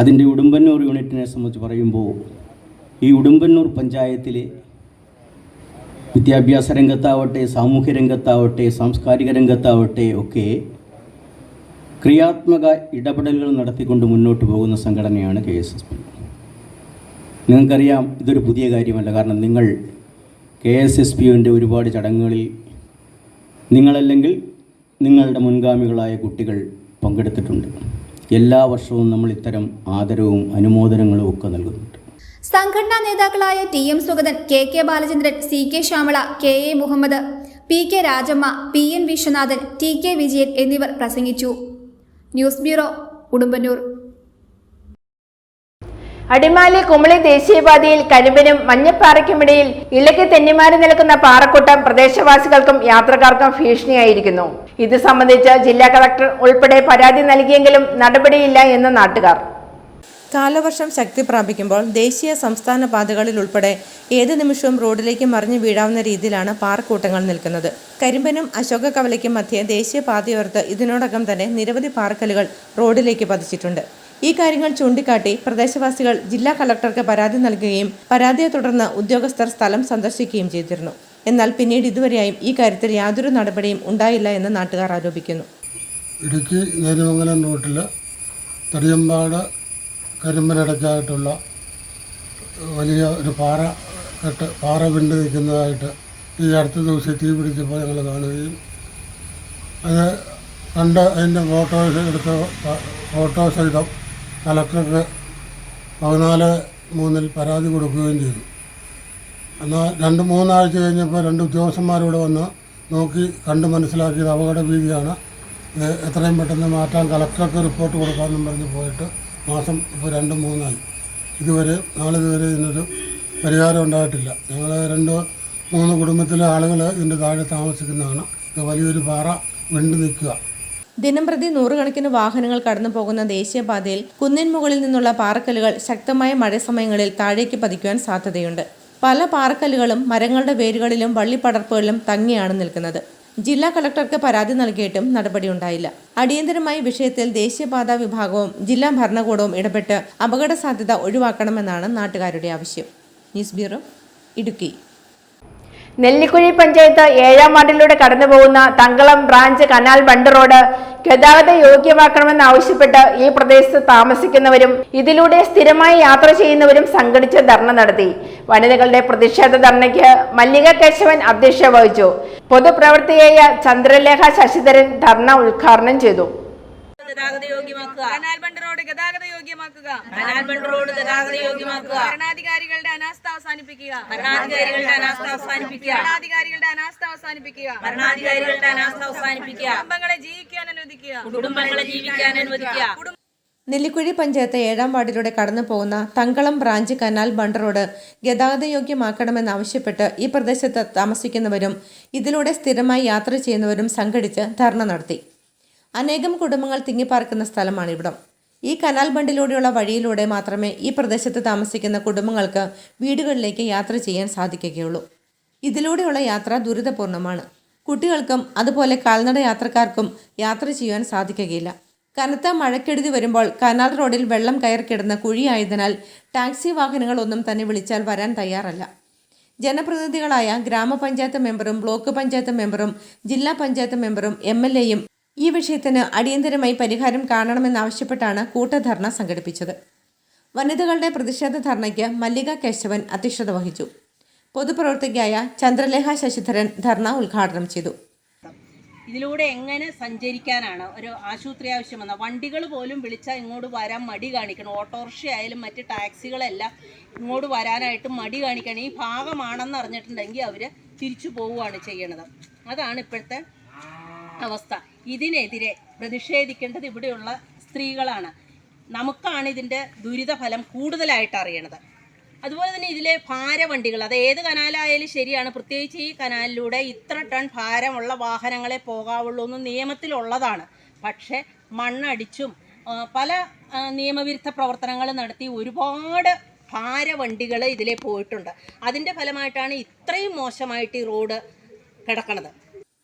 S8: അതിൻ്റെ ഉടുമ്പന്നൂർ യൂണിറ്റിനെ സംബന്ധിച്ച് പറയുമ്പോൾ ഈ ഉടുമ്പന്നൂർ പഞ്ചായത്തിലെ വിദ്യാഭ്യാസ രംഗത്താവട്ടെ, സാമൂഹ്യ രംഗത്താവട്ടെ, സാംസ്കാരിക രംഗത്താവട്ടെ ഒക്കെ ക്രിയാത്മക ഇടപെടലുകൾ നടത്തിക്കൊണ്ട് മുന്നോട്ട് പോകുന്ന സംഘടനയാണ് KSSP. നിങ്ങൾക്കറിയാം, ഇതൊരു പുതിയ കാര്യമല്ല. കാരണം നിങ്ങൾ KSSPയുടെ ഒരുപാട് ചടങ്ങുകളിൽ നിങ്ങളല്ലെങ്കിൽ നിങ്ങളുടെ മുൻഗാമികളായ കുട്ടികൾ പങ്കെടുത്തിട്ടുണ്ട്. എല്ലാ വർഷവും നമ്മൾ ഇത്തരം ആദരവും അനുമോദനങ്ങളും ഒക്കെ നൽകുന്നുണ്ട്.
S2: സംഘടനാ നേതാക്കളായ TM Sugathan, KK Balachandran, CK Shyamala, KA Muhammad, PK Rajamma, PN Viswanathan, TK Vijayan എന്നിവർ പ്രസംഗിച്ചു. News bureau, Udumbannoor.
S1: അടിമാലി കുമളി ദേശീയപാതയിൽ കരിമ്പിനും മഞ്ഞപ്പാറയ്ക്കുമിടയിൽ ഇളകി തെന്നിമാറി നിൽക്കുന്ന പാറക്കൂട്ടം പ്രദേശവാസികൾക്കും യാത്രക്കാർക്കും ഭീഷണിയായിരിക്കുന്നു. ഇത് സംബന്ധിച്ച് ജില്ലാ കളക്ടർ ഉൾപ്പെടെ പരാതി നൽകിയെങ്കിലും നടപടിയില്ല എന്ന് നാട്ടുകാർ.
S9: കാലവർഷം ശക്തി പ്രാപിക്കുമ്പോൾ ദേശീയ സംസ്ഥാന പാതകളിൽ ഉൾപ്പെടെ ഏത് നിമിഷവും റോഡിലേക്ക് മറിഞ്ഞു വീഴാവുന്ന രീതിയിലാണ് പാറക്കൂട്ടങ്ങൾ നിൽക്കുന്നത്. കരിമ്പനും അശോക കവലയ്ക്കും മധ്യേ ദേശീയ പാതയോരത്ത് ഇതിനോടകം തന്നെ നിരവധി പാറക്കല്ലുകൾ റോഡിലേക്ക് പതിച്ചിട്ടുണ്ട്. ഈ കാര്യങ്ങൾ ചൂണ്ടിക്കാട്ടി പ്രദേശവാസികൾ ജില്ലാ കളക്ടർക്ക് പരാതി നൽകുകയും പരാതിയെ തുടർന്ന് ഉദ്യോഗസ്ഥർ സ്ഥലം സന്ദർശിക്കുകയും ചെയ്തിരുന്നു. എന്നാൽ പിന്നീട് ഇതുവരെയായും ഈ കാര്യത്തിൽ യാതൊരു നടപടിയും ഉണ്ടായില്ല എന്ന് നാട്ടുകാർ ആരോപിക്കുന്നു.
S10: ഇടുക്കി നേര്യമംഗലം റൂട്ടിൽ തടിയമ്പാട് കരിമ്പനിടയ്ക്കായിട്ടുള്ള വലിയ ഒരു പാറ വിണ്ട് നിൽക്കുന്നതായിട്ട് ഈ അടുത്ത ദിവസം തീ പിടിച്ചപ്പോൾ ഞങ്ങൾ കാണുകയും അത് കണ്ട് അതിൻ്റെ ഫോട്ടോ സഹിതം കളക്ടർക്ക് 14/3 പരാതി കൊടുക്കുകയും ചെയ്തു. എന്നാൽ 2-3 ആഴ്ച കഴിഞ്ഞപ്പോൾ 2 ഉദ്യോഗസ്ഥന്മാരോട് വന്ന് നോക്കി കണ്ട് മനസ്സിലാക്കിയത് അപകട ഭീതിയാണ്, ഇത് എത്രയും പെട്ടെന്ന് മാറ്റാൻ കളക്ടർക്ക് റിപ്പോർട്ട് കൊടുക്കാമെന്നും പറഞ്ഞ് പോയിട്ട് മാസം ഇപ്പോൾ 2-3 ആയി. നാളിതുവരെ ഇതിനൊരു പരിഹാരം ഉണ്ടായിട്ടില്ല. ഞങ്ങൾ 2-3 കുടുംബത്തിലെ ആളുകൾ ഇതിൻ്റെ താഴെ താമസിക്കുന്നതാണ്. ഇത് വലിയൊരു പാറ വിണ്ട് നിൽക്കുക.
S9: ദിനംപ്രതി 100 കണക്കിന് വാഹനങ്ങൾ കടന്നു പോകുന്ന ദേശീയപാതയിൽ കുന്നിൻ മുകളിൽ നിന്നുള്ള പാറക്കല്ലുകൾ ശക്തമായ മഴ സമയങ്ങളിൽ താഴേക്ക് പതിക്കുവാൻ സാധ്യതയുണ്ട്. പല പാറക്കല്ലുകളും മരങ്ങളുടെ വേരുകളിലും വള്ളിപ്പടർപ്പുകളിലും തങ്ങിയാണ് നിൽക്കുന്നത്. ജില്ലാ കളക്ടർക്ക് പരാതി നൽകിയിട്ടും നടപടിയുണ്ടായില്ല. അടിയന്തരമായി വിഷയത്തിൽ ദേശീയപാതാ വിഭാഗവും ജില്ലാ ഭരണകൂടവും ഇടപെട്ട് അപകട സാധ്യത ഒഴിവാക്കണമെന്നാണ് നാട്ടുകാരുടെ ആവശ്യം. News bureau, Idukki.
S1: നെല്ലിക്കുഴി പഞ്ചായത്ത് 7-ാം വാർഡിലൂടെ കടന്നുപോകുന്ന Thankalam branch canal bund road ഗതാഗത യോഗ്യമാക്കണമെന്നാവശ്യപ്പെട്ട് ഈ പ്രദേശത്ത് താമസിക്കുന്നവരും ഇതിലൂടെ സ്ഥിരമായി യാത്ര ചെയ്യുന്നവരും സംഘടിച്ച് ധർണ നടത്തി. വനിതകളുടെ പ്രതിഷേധ ധർണയ്ക്ക് മല്ലിക കേശവൻ അധ്യക്ഷത വഹിച്ചു. പൊതുപ്രവർത്തകയായ ചന്ദ്രലേഖ ശശിധരൻ ധർണ ഉദ്ഘാടനം ചെയ്തു.
S6: ഭരണാധികാരികളുടെ അനാസ്ഥ അവസാനിപ്പിക്കുക. കുടുംബങ്ങളെ ജീവിക്കാൻ അനുവദിക്കുക.
S9: നെല്ലിക്കുഴി പഞ്ചായത്ത് 7-ാം വാർഡിലൂടെ കടന്നു പോകുന്ന Thankalam branch canal bund road ഗതാഗത യോഗ്യമാക്കണമെന്നാവശ്യപ്പെട്ട് ഈ പ്രദേശത്ത് താമസിക്കുന്നവരും ഇതിലൂടെ സ്ഥിരമായി യാത്ര ചെയ്യുന്നവരും സംഘടിച്ച് ധർണ നടത്തി. അനേകം കുടുംബങ്ങൾ തിങ്ങിപ്പാർക്കുന്ന സ്ഥലമാണിവിടം. ഈ കനാൽ ബണ്ടിലൂടെയുള്ള വഴിയിലൂടെ മാത്രമേ ഈ പ്രദേശത്ത് താമസിക്കുന്ന കുടുംബങ്ങൾക്ക് വീടുകളിലേക്ക് യാത്ര ചെയ്യാൻ സാധിക്കുകയുള്ളൂ. ഇതിലൂടെയുള്ള യാത്ര ദുരിതപൂർണ്ണമാണ്. കുട്ടികൾക്കും അതുപോലെ കാൽനട യാത്രക്കാർക്കും യാത്ര ചെയ്യാൻ സാധിക്കുകയില്ല. കനത്ത മഴക്കെടുതി വരുമ്പോൾ കനാൽ റോഡിൽ വെള്ളം കയറിക്കിടന്ന കുഴിയായതിനാൽ ടാക്സി വാഹനങ്ങളൊന്നും തന്നെ വിളിച്ചാൽ വരാൻ തയ്യാറല്ല. ജനപ്രതിനിധികളായ ഗ്രാമപഞ്ചായത്ത് മെമ്പറും ബ്ലോക്ക് പഞ്ചായത്ത് മെമ്പറും ജില്ലാ പഞ്ചായത്ത് മെമ്പറും MLAയും ഈ വിഷയത്തിന് അടിയന്തരമായി പരിഹാരം കാണണമെന്നാവശ്യപ്പെട്ടാണ് കൂട്ടധർണ സംഘടിപ്പിച്ചത്. വനിതകളുടെ പ്രതിഷേധ ധർണയ്ക്ക് മല്ലിക കേശവൻ അധ്യക്ഷത വഹിച്ചു. പൊതുപ്രവർത്തകയായ ചന്ദ്രലേഖ ശശിധരൻ ധർണ ഉദ്ഘാടനം ചെയ്തു.
S11: ഇതിലൂടെ എങ്ങനെ സഞ്ചരിക്കാനാണ് ഒരു ആശുപത്രി ആവശ്യം വന്ന വണ്ടികൾ പോലും വിളിച്ചാൽ ഇങ്ങോട്ട് വരാൻ മടി കാണിക്കണം. ഓട്ടോറിക്ഷ ആയാലും മറ്റ് ടാക്സികളെല്ലാം ഇങ്ങോട്ട് വരാനായിട്ട് മടി കാണിക്കണം. ഈ ഭാഗമാണെന്ന് അറിഞ്ഞിട്ടുണ്ടെങ്കിൽ അവർ തിരിച്ചു പോവുകയാണ് ചെയ്യണത്. അതാണ് ഇപ്പോഴത്തെ അവസ്ഥ. ഇതിനെതിരെ പ്രതിഷേധിക്കേണ്ടത് ഇവിടെയുള്ള സ്ത്രീകളാണ്. നമുക്കാണ് ഇതിൻ്റെ ദുരിതഫലം കൂടുതലായിട്ട് അറിയണത്. അതുപോലെ തന്നെ ഇതിലെ ഭാരവണ്ടികൾ, അത് ഏത് കനാലായാലും ശരിയാണ്, പ്രത്യേകിച്ച് ഈ കനാലിലൂടെ ഇത്ര ടൺ ഭാരമുള്ള വാഹനങ്ങളെ പോകാവുള്ളൂ എന്ന് നിയമത്തിലുള്ളതാണ്. പക്ഷേ മണ്ണടിച്ചും പല നിയമവിരുദ്ധ പ്രവർത്തനങ്ങൾ നടത്തി ഒരുപാട് ഭാരവണ്ടികൾ ഇതിലെ പോയിട്ടുണ്ട്. അതിൻ്റെ ഫലമായിട്ടാണ് ഇത്രയും മോശമായിട്ട് ഈ റോഡ് കിടക്കുന്നത്.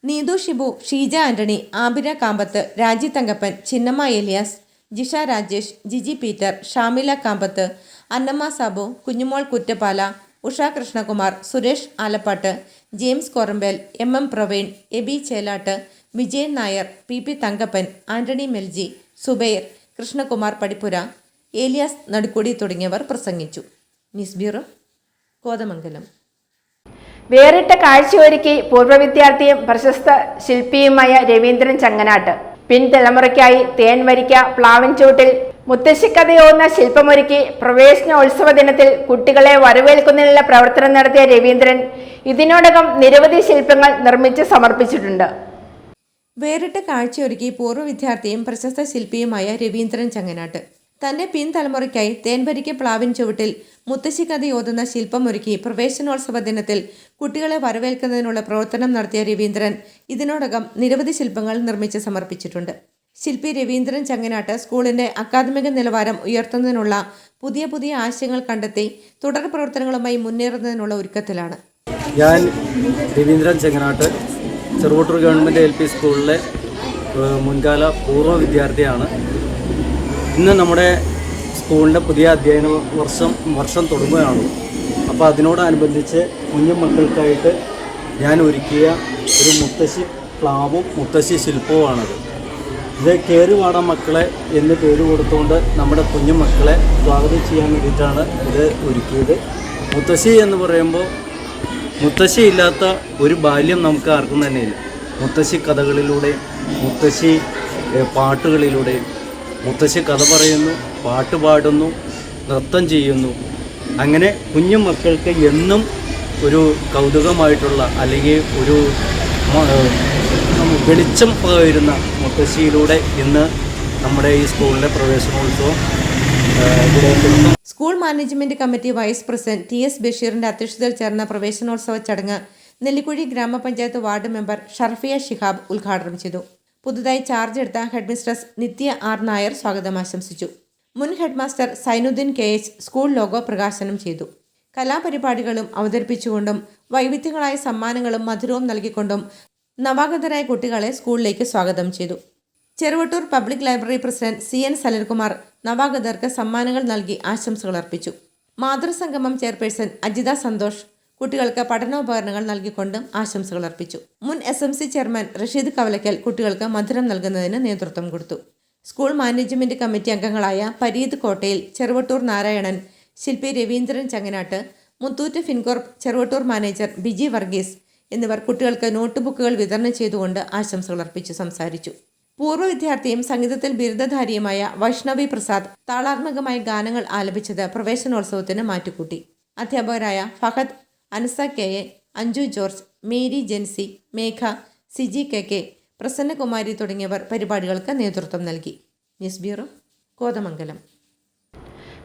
S9: Neethu Shibu, Sheeja Antony, Abira Kampath, Raji Thankappan, Chinnamma Elias, Jisha Rajesh, Jiji Peter, Shamila Kampath, Annamma Sabu, Kunjumol Kuttappala, Usha Krishnakumar, Suresh Alappatt, James Korambel, MM Praveen, Eby Chelatt, Vijayan Nair, PP Thankappan, Antony Melji, Zubair, Krishnakumar Padippura, Elias Nadukudi തുടങ്ങിയവർ പ്രസംഗിച്ചു. News bureau, Kothamangalam.
S1: വേറിട്ട കാഴ്ചയൊരുക്കി പൂർവ്വ വിദ്യാർത്ഥിയും പ്രശസ്ത ശില്പിയുമായ രവീന്ദ്രൻ ചങ്ങനാട്ട് പിൻതലമുറയ്ക്കായി തേൻവരിക്ക പ്ലാവിൻചൂട്ടിൽ മുത്തശ്ശിക്കഥയോന്ന ശില്പമൊരുക്കി പ്രവേശനോത്സവ ദിനത്തിൽ കുട്ടികളെ വരവേൽക്കുന്നതിനുള്ള പ്രവർത്തനം നടത്തിയ രവീന്ദ്രൻ ഇതിനോടകം നിരവധി ശില്പങ്ങൾ നിർമ്മിച്ച് സമർപ്പിച്ചിട്ടുണ്ട്.
S9: വേറിട്ട കാഴ്ചയൊരുക്കി പൂർവ്വ വിദ്യാർത്ഥിയും പ്രശസ്ത ശില്പിയുമായ രവീന്ദ്രൻ ചങ്ങനാട്ട് തന്റെ പിൻതലമുറയ്ക്കായി തേൻവരിക്ക പ്ലാവിൻ ചുവട്ടിൽ മുത്തശ്ശിക്കഥയോതുന്ന ശില്പമൊരുക്കി പ്രവേശനോത്സവ ദിനത്തിൽ കുട്ടികളെ വരവേൽക്കുന്നതിനുള്ള പ്രവർത്തനം നടത്തിയ രവീന്ദ്രൻ ഇതിനോടകം നിരവധി ശില്പങ്ങൾ നിർമ്മിച്ച് സമർപ്പിച്ചിട്ടുണ്ട്. ശില്പി രവീന്ദ്രൻ ചങ്ങനാട്ട് സ്കൂളിന്റെ അക്കാദമിക നിലവാരം ഉയർത്തുന്നതിനുള്ള പുതിയ ആശയങ്ങൾ കണ്ടെത്തി തുടർ പ്രവർത്തനങ്ങളുമായി മുന്നേറുന്നതിനുള്ള ഒരുക്കത്തിലാണ്.
S12: ഞാൻ രവീന്ദ്രൻ ചങ്ങനാട്ട് ചെറുവട്ടൂർ ഗവൺമെൻറ് LP സ്കൂളിലെ മുൻകാല പൂർവ്വ വിദ്യാർത്ഥിയാണ്. ഇന്ന് നമ്മുടെ സ്കൂളിൻ്റെ പുതിയ അധ്യയന വർഷം തുടങ്ങുകയാണ്. അപ്പോൾ അതിനോടനുബന്ധിച്ച് കുഞ്ഞു മക്കൾക്കായിട്ട് ഞാൻ ഒരുക്കിയ ഒരു മുത്തശ്ശി പ്ലാവും മുത്തശ്ശി ശില്പവുമാണത്. ഇത് കേറുവാട മക്കളെ എന്ന് പേര് കൊടുത്തുകൊണ്ട് നമ്മുടെ കുഞ്ഞു മക്കളെ സ്വാഗതം ചെയ്യാൻ വേണ്ടിയിട്ടാണ് ഇത് ഒരുക്കിയത്. മുത്തശ്ശി എന്ന് പറയുമ്പോൾ മുത്തശ്ശി ഇല്ലാത്ത ഒരു ബാല്യം നമുക്ക് ആർക്കും തന്നെയില്ല. മുത്തശ്ശി കഥകളിലൂടെയും മുത്തശ്ശി പാട്ടുകളിലൂടെയും മുത്തശ്ശി കഥ പറയുന്നു, പാട്ട് പാടുന്നു, നൃത്തം ചെയ്യുന്നു. അങ്ങനെ കുഞ്ഞു മക്കൾക്ക് എന്നും ഒരു കൗതുകമായിട്ടുള്ള അല്ലെങ്കിൽ ഒരു വെളിച്ചം പകരുന്ന മുത്തശ്ശിയിലൂടെ ഇന്ന് നമ്മുടെ ഈ സ്കൂളിൻ്റെ പ്രവേശനോത്സവം.
S9: School management committee vice president TS ബഷീറിന്റെ അധ്യക്ഷതയിൽ ചേർന്ന പ്രവേശനോത്സവ ചടങ്ങ് നെല്ലിക്കുഴി ഗ്രാമപഞ്ചായത്ത് വാർഡ് മെമ്പർ ഷർഫിയ ശിഹാബ് ഉദ്ഘാടനം ചെയ്തു. പുതുതായി ചാർജ് എടുത്ത ഹെഡ്മിസ്ട്രസ് നിത്യ R നായർ സ്വാഗതം ആശംസിച്ചു. മുൻ headmaster Sainudheen KH school logo പ്രകാശനം ചെയ്തു. കലാപരിപാടികളും അവതരിപ്പിച്ചുകൊണ്ടും വൈവിധ്യങ്ങളായ സമ്മാനങ്ങളും മധുരവും നൽകിക്കൊണ്ടും നവാഗതരായ കുട്ടികളെ സ്കൂളിലേക്ക് സ്വാഗതം ചെയ്തു. Cheruvattoor public library president CN Salilkumar നവാഗതർക്ക് സമ്മാനങ്ങൾ നൽകി ആശംസകൾ അർപ്പിച്ചു. മാതൃസംഗമം ചെയർപേഴ്സൺ അജിത സന്തോഷ് കുട്ടികൾക്ക് പഠനോപകരണങ്ങൾ നൽകിക്കൊണ്ടും ആശംസകൾ അർപ്പിച്ചു. മുൻ SMC ചെയർമാൻ റഷീദ് കവലക്കൽ കുട്ടികൾക്ക് മധുരം നൽകുന്നതിന് നേതൃത്വം കൊടുത്തു. സ്കൂൾ മാനേജ്മെന്റ് കമ്മിറ്റി അംഗങ്ങളായ പരീത് കോട്ടയിൽ, ചെറുവട്ടൂർ നാരായണൻ, ശില്പി രവീന്ദ്രൻ ചങ്ങനാട്ട്, മുത്തൂറ്റ് ഫിൻകോർപ്പ് ചെറുവട്ടൂർ മാനേജർ ബിജി വർഗീസ് എന്നിവർ കുട്ടികൾക്ക് നോട്ട് ബുക്കുകൾ വിതരണം ചെയ്തുകൊണ്ട് ആശംസകൾ അർപ്പിച്ചു സംസാരിച്ചു. പൂർവ്വ വിദ്യാർത്ഥിയും സംഗീതത്തിൽ ബിരുദധാരിയുമായ വൈഷ്ണവി പ്രസാദ് താളാത്മകമായ ഗാനങ്ങൾ ആലപിച്ചത് പ്രവേശനോത്സവത്തിന് മാറ്റുകൂട്ടി. അധ്യാപകരായ Fahad, Anasa KA, Anju George, Mary Jency, Megha, Siji KK, Prasannakumari തുടങ്ങിയവർ പരിപാടികൾക്ക് നേതൃത്വം നൽകി. News bureau, Kothamangalam.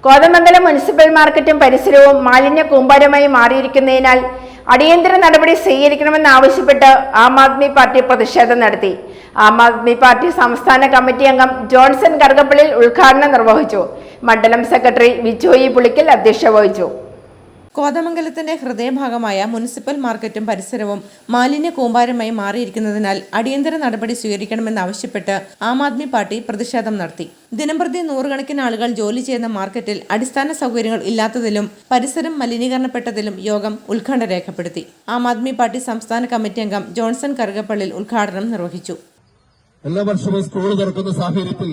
S1: Kothamangalam municipal മാർക്കറ്റും പരിസരവും മാലിന്യ കൂമ്പാരമായി മാറിയിരിക്കുന്നതിനാൽ അടിയന്തര നടപടി സ്വീകരിക്കണമെന്നാവശ്യപ്പെട്ട് ആം ആദ്മി പാർട്ടി പ്രതിഷേധം നടത്തി. ആം ആദ്മി പാർട്ടി സംസ്ഥാന കമ്മിറ്റി അംഗം ജോൺസൺ കറുകപ്പള്ളിൽ ഉദ്ഘാടനം നിർവഹിച്ചു. മണ്ഡലം സെക്രട്ടറി വിജോയി പുളിക്കൽ അധ്യക്ഷത വഹിച്ചു.
S9: കോതമംഗലത്തിന്റെ ഹൃദയഭാഗമായ മുനിസിപ്പൽ മാർക്കറ്റും പരിസരവും മാലിന്യ കൂമ്പാരമായി മാറിയിരിക്കുന്നതിനാൽ അടിയന്തര നടപടി സ്വീകരിക്കണമെന്നാവശ്യപ്പെട്ട് ആം ആദ്മി പാർട്ടി പ്രതിഷേധം നടത്തി. ദിനംപ്രതി നൂറുകണക്കിന് ആളുകൾ ജോലി ചെയ്യുന്ന മാർക്കറ്റിൽ അടിസ്ഥാന സൗകര്യങ്ങൾ ഇല്ലാത്തതിലും പരിസരം മലിനീകരണപ്പെട്ടതിലും യോഗം ഉത്കണ്ഠ രേഖപ്പെടുത്തി. ആം ആദ്മി പാർട്ടി സംസ്ഥാന കമ്മിറ്റി അംഗം ജോൺസൺ കറുകപ്പള്ളിൽ ഉദ്ഘാടനം നിർവഹിച്ചു.
S13: എല്ലാ വർഷവും സ്കൂൾ തുറക്കുന്ന സാഹചര്യത്തിൽ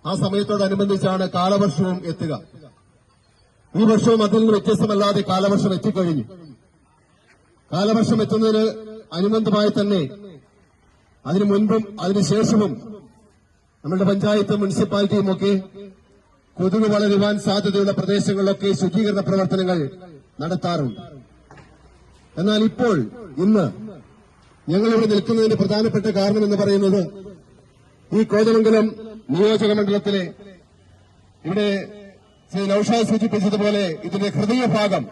S13: ആ സമയത്തോടനുബന്ധിച്ചാണ് കാലവർഷവും എത്തുക. ഈ വർഷവും അതിൽ നിന്ന് വ്യത്യസ്തമല്ലാതെ കാലവർഷം എത്തിക്കഴിഞ്ഞു. കാലവർഷം എത്തുന്നതിന് അനുബന്ധമായി തന്നെ അതിനു മുൻപും അതിനുശേഷവും നമ്മുടെ പഞ്ചായത്തും മുനിസിപ്പാലിറ്റിയും ഒക്കെ കൊതുക് വളരുവാൻ സാധ്യതയുള്ള പ്രദേശങ്ങളിലൊക്കെ ശുചീകരണ പ്രവർത്തനങ്ങൾ നടത്താറുണ്ട്. എന്നാൽ ഇപ്പോൾ ഇന്ന് ഞങ്ങളിവിടെ നിൽക്കുന്നതിന്റെ പ്രധാനപ്പെട്ട കാരണം എന്ന് പറയുന്നത് ഈ കോതമംഗലം നിയോജക മണ്ഡലത്തിലെ ഇവിടെ ശ്രീ നൌഷാദ് സൂചിപ്പിച്ചതുപോലെ ഇതിന്റെ ഹൃദയഭാഗം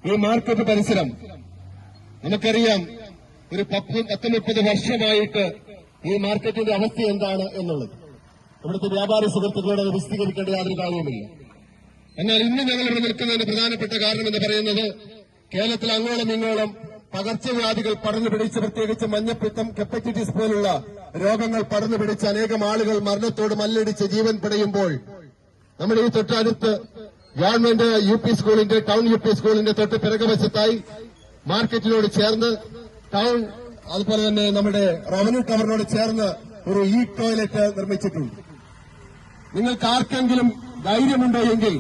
S13: ഈ മാർക്കറ്റ് പരിസരം നമുക്കറിയാം. ഒരു 10-30 വർഷമായിട്ട് ഈ മാർക്കറ്റിന്റെ അവസ്ഥ എന്താണ് എന്നുള്ളത് ഇവിടുത്തെ വ്യാപാരി സുഹൃത്തുക്കളോട് അത് വിശദീകരിക്കേണ്ട യാതൊരു കാര്യവുമില്ല. എന്നാൽ ഇന്ന് ഞങ്ങൾ ഇവിടെ നിൽക്കുന്നതിന്റെ പ്രധാനപ്പെട്ട കാരണം എന്ന് പറയുന്നത് കേരളത്തിൽ അങ്ങോളം ഇങ്ങോളം പകർച്ചവ്യാധികൾ പടർന്നു പിടിച്ച്, പ്രത്യേകിച്ച് മഞ്ഞപ്പിത്തം, ഹെപ്പറ്റൈറ്റിസ് പോലുള്ള രോഗങ്ങൾ പടർന്നു പിടിച്ച് അനേകം ആളുകൾ മരണത്തോട് മല്ലടിച്ച് ജീവൻ പിടയുമ്പോൾ നമ്മുടെ ഈ തൊട്ടടുത്ത് ഗവൺമെന്റ് UP സ്കൂളിന്റെ ടൗൺ UP സ്കൂളിന്റെ തൊട്ട് പിറകുവശത്തായി മാർക്കറ്റിനോട് ചേർന്ന് ടൗൺ അതുപോലെ തന്നെ നമ്മുടെ റവന്യൂ ടവറിനോട് ചേർന്ന് ഒരു ടോയ്ലറ്റ് നിർമ്മിച്ചിട്ടുണ്ട്. നിങ്ങൾക്ക് ആർക്കെങ്കിലും ധൈര്യമുണ്ടോ എങ്കിൽ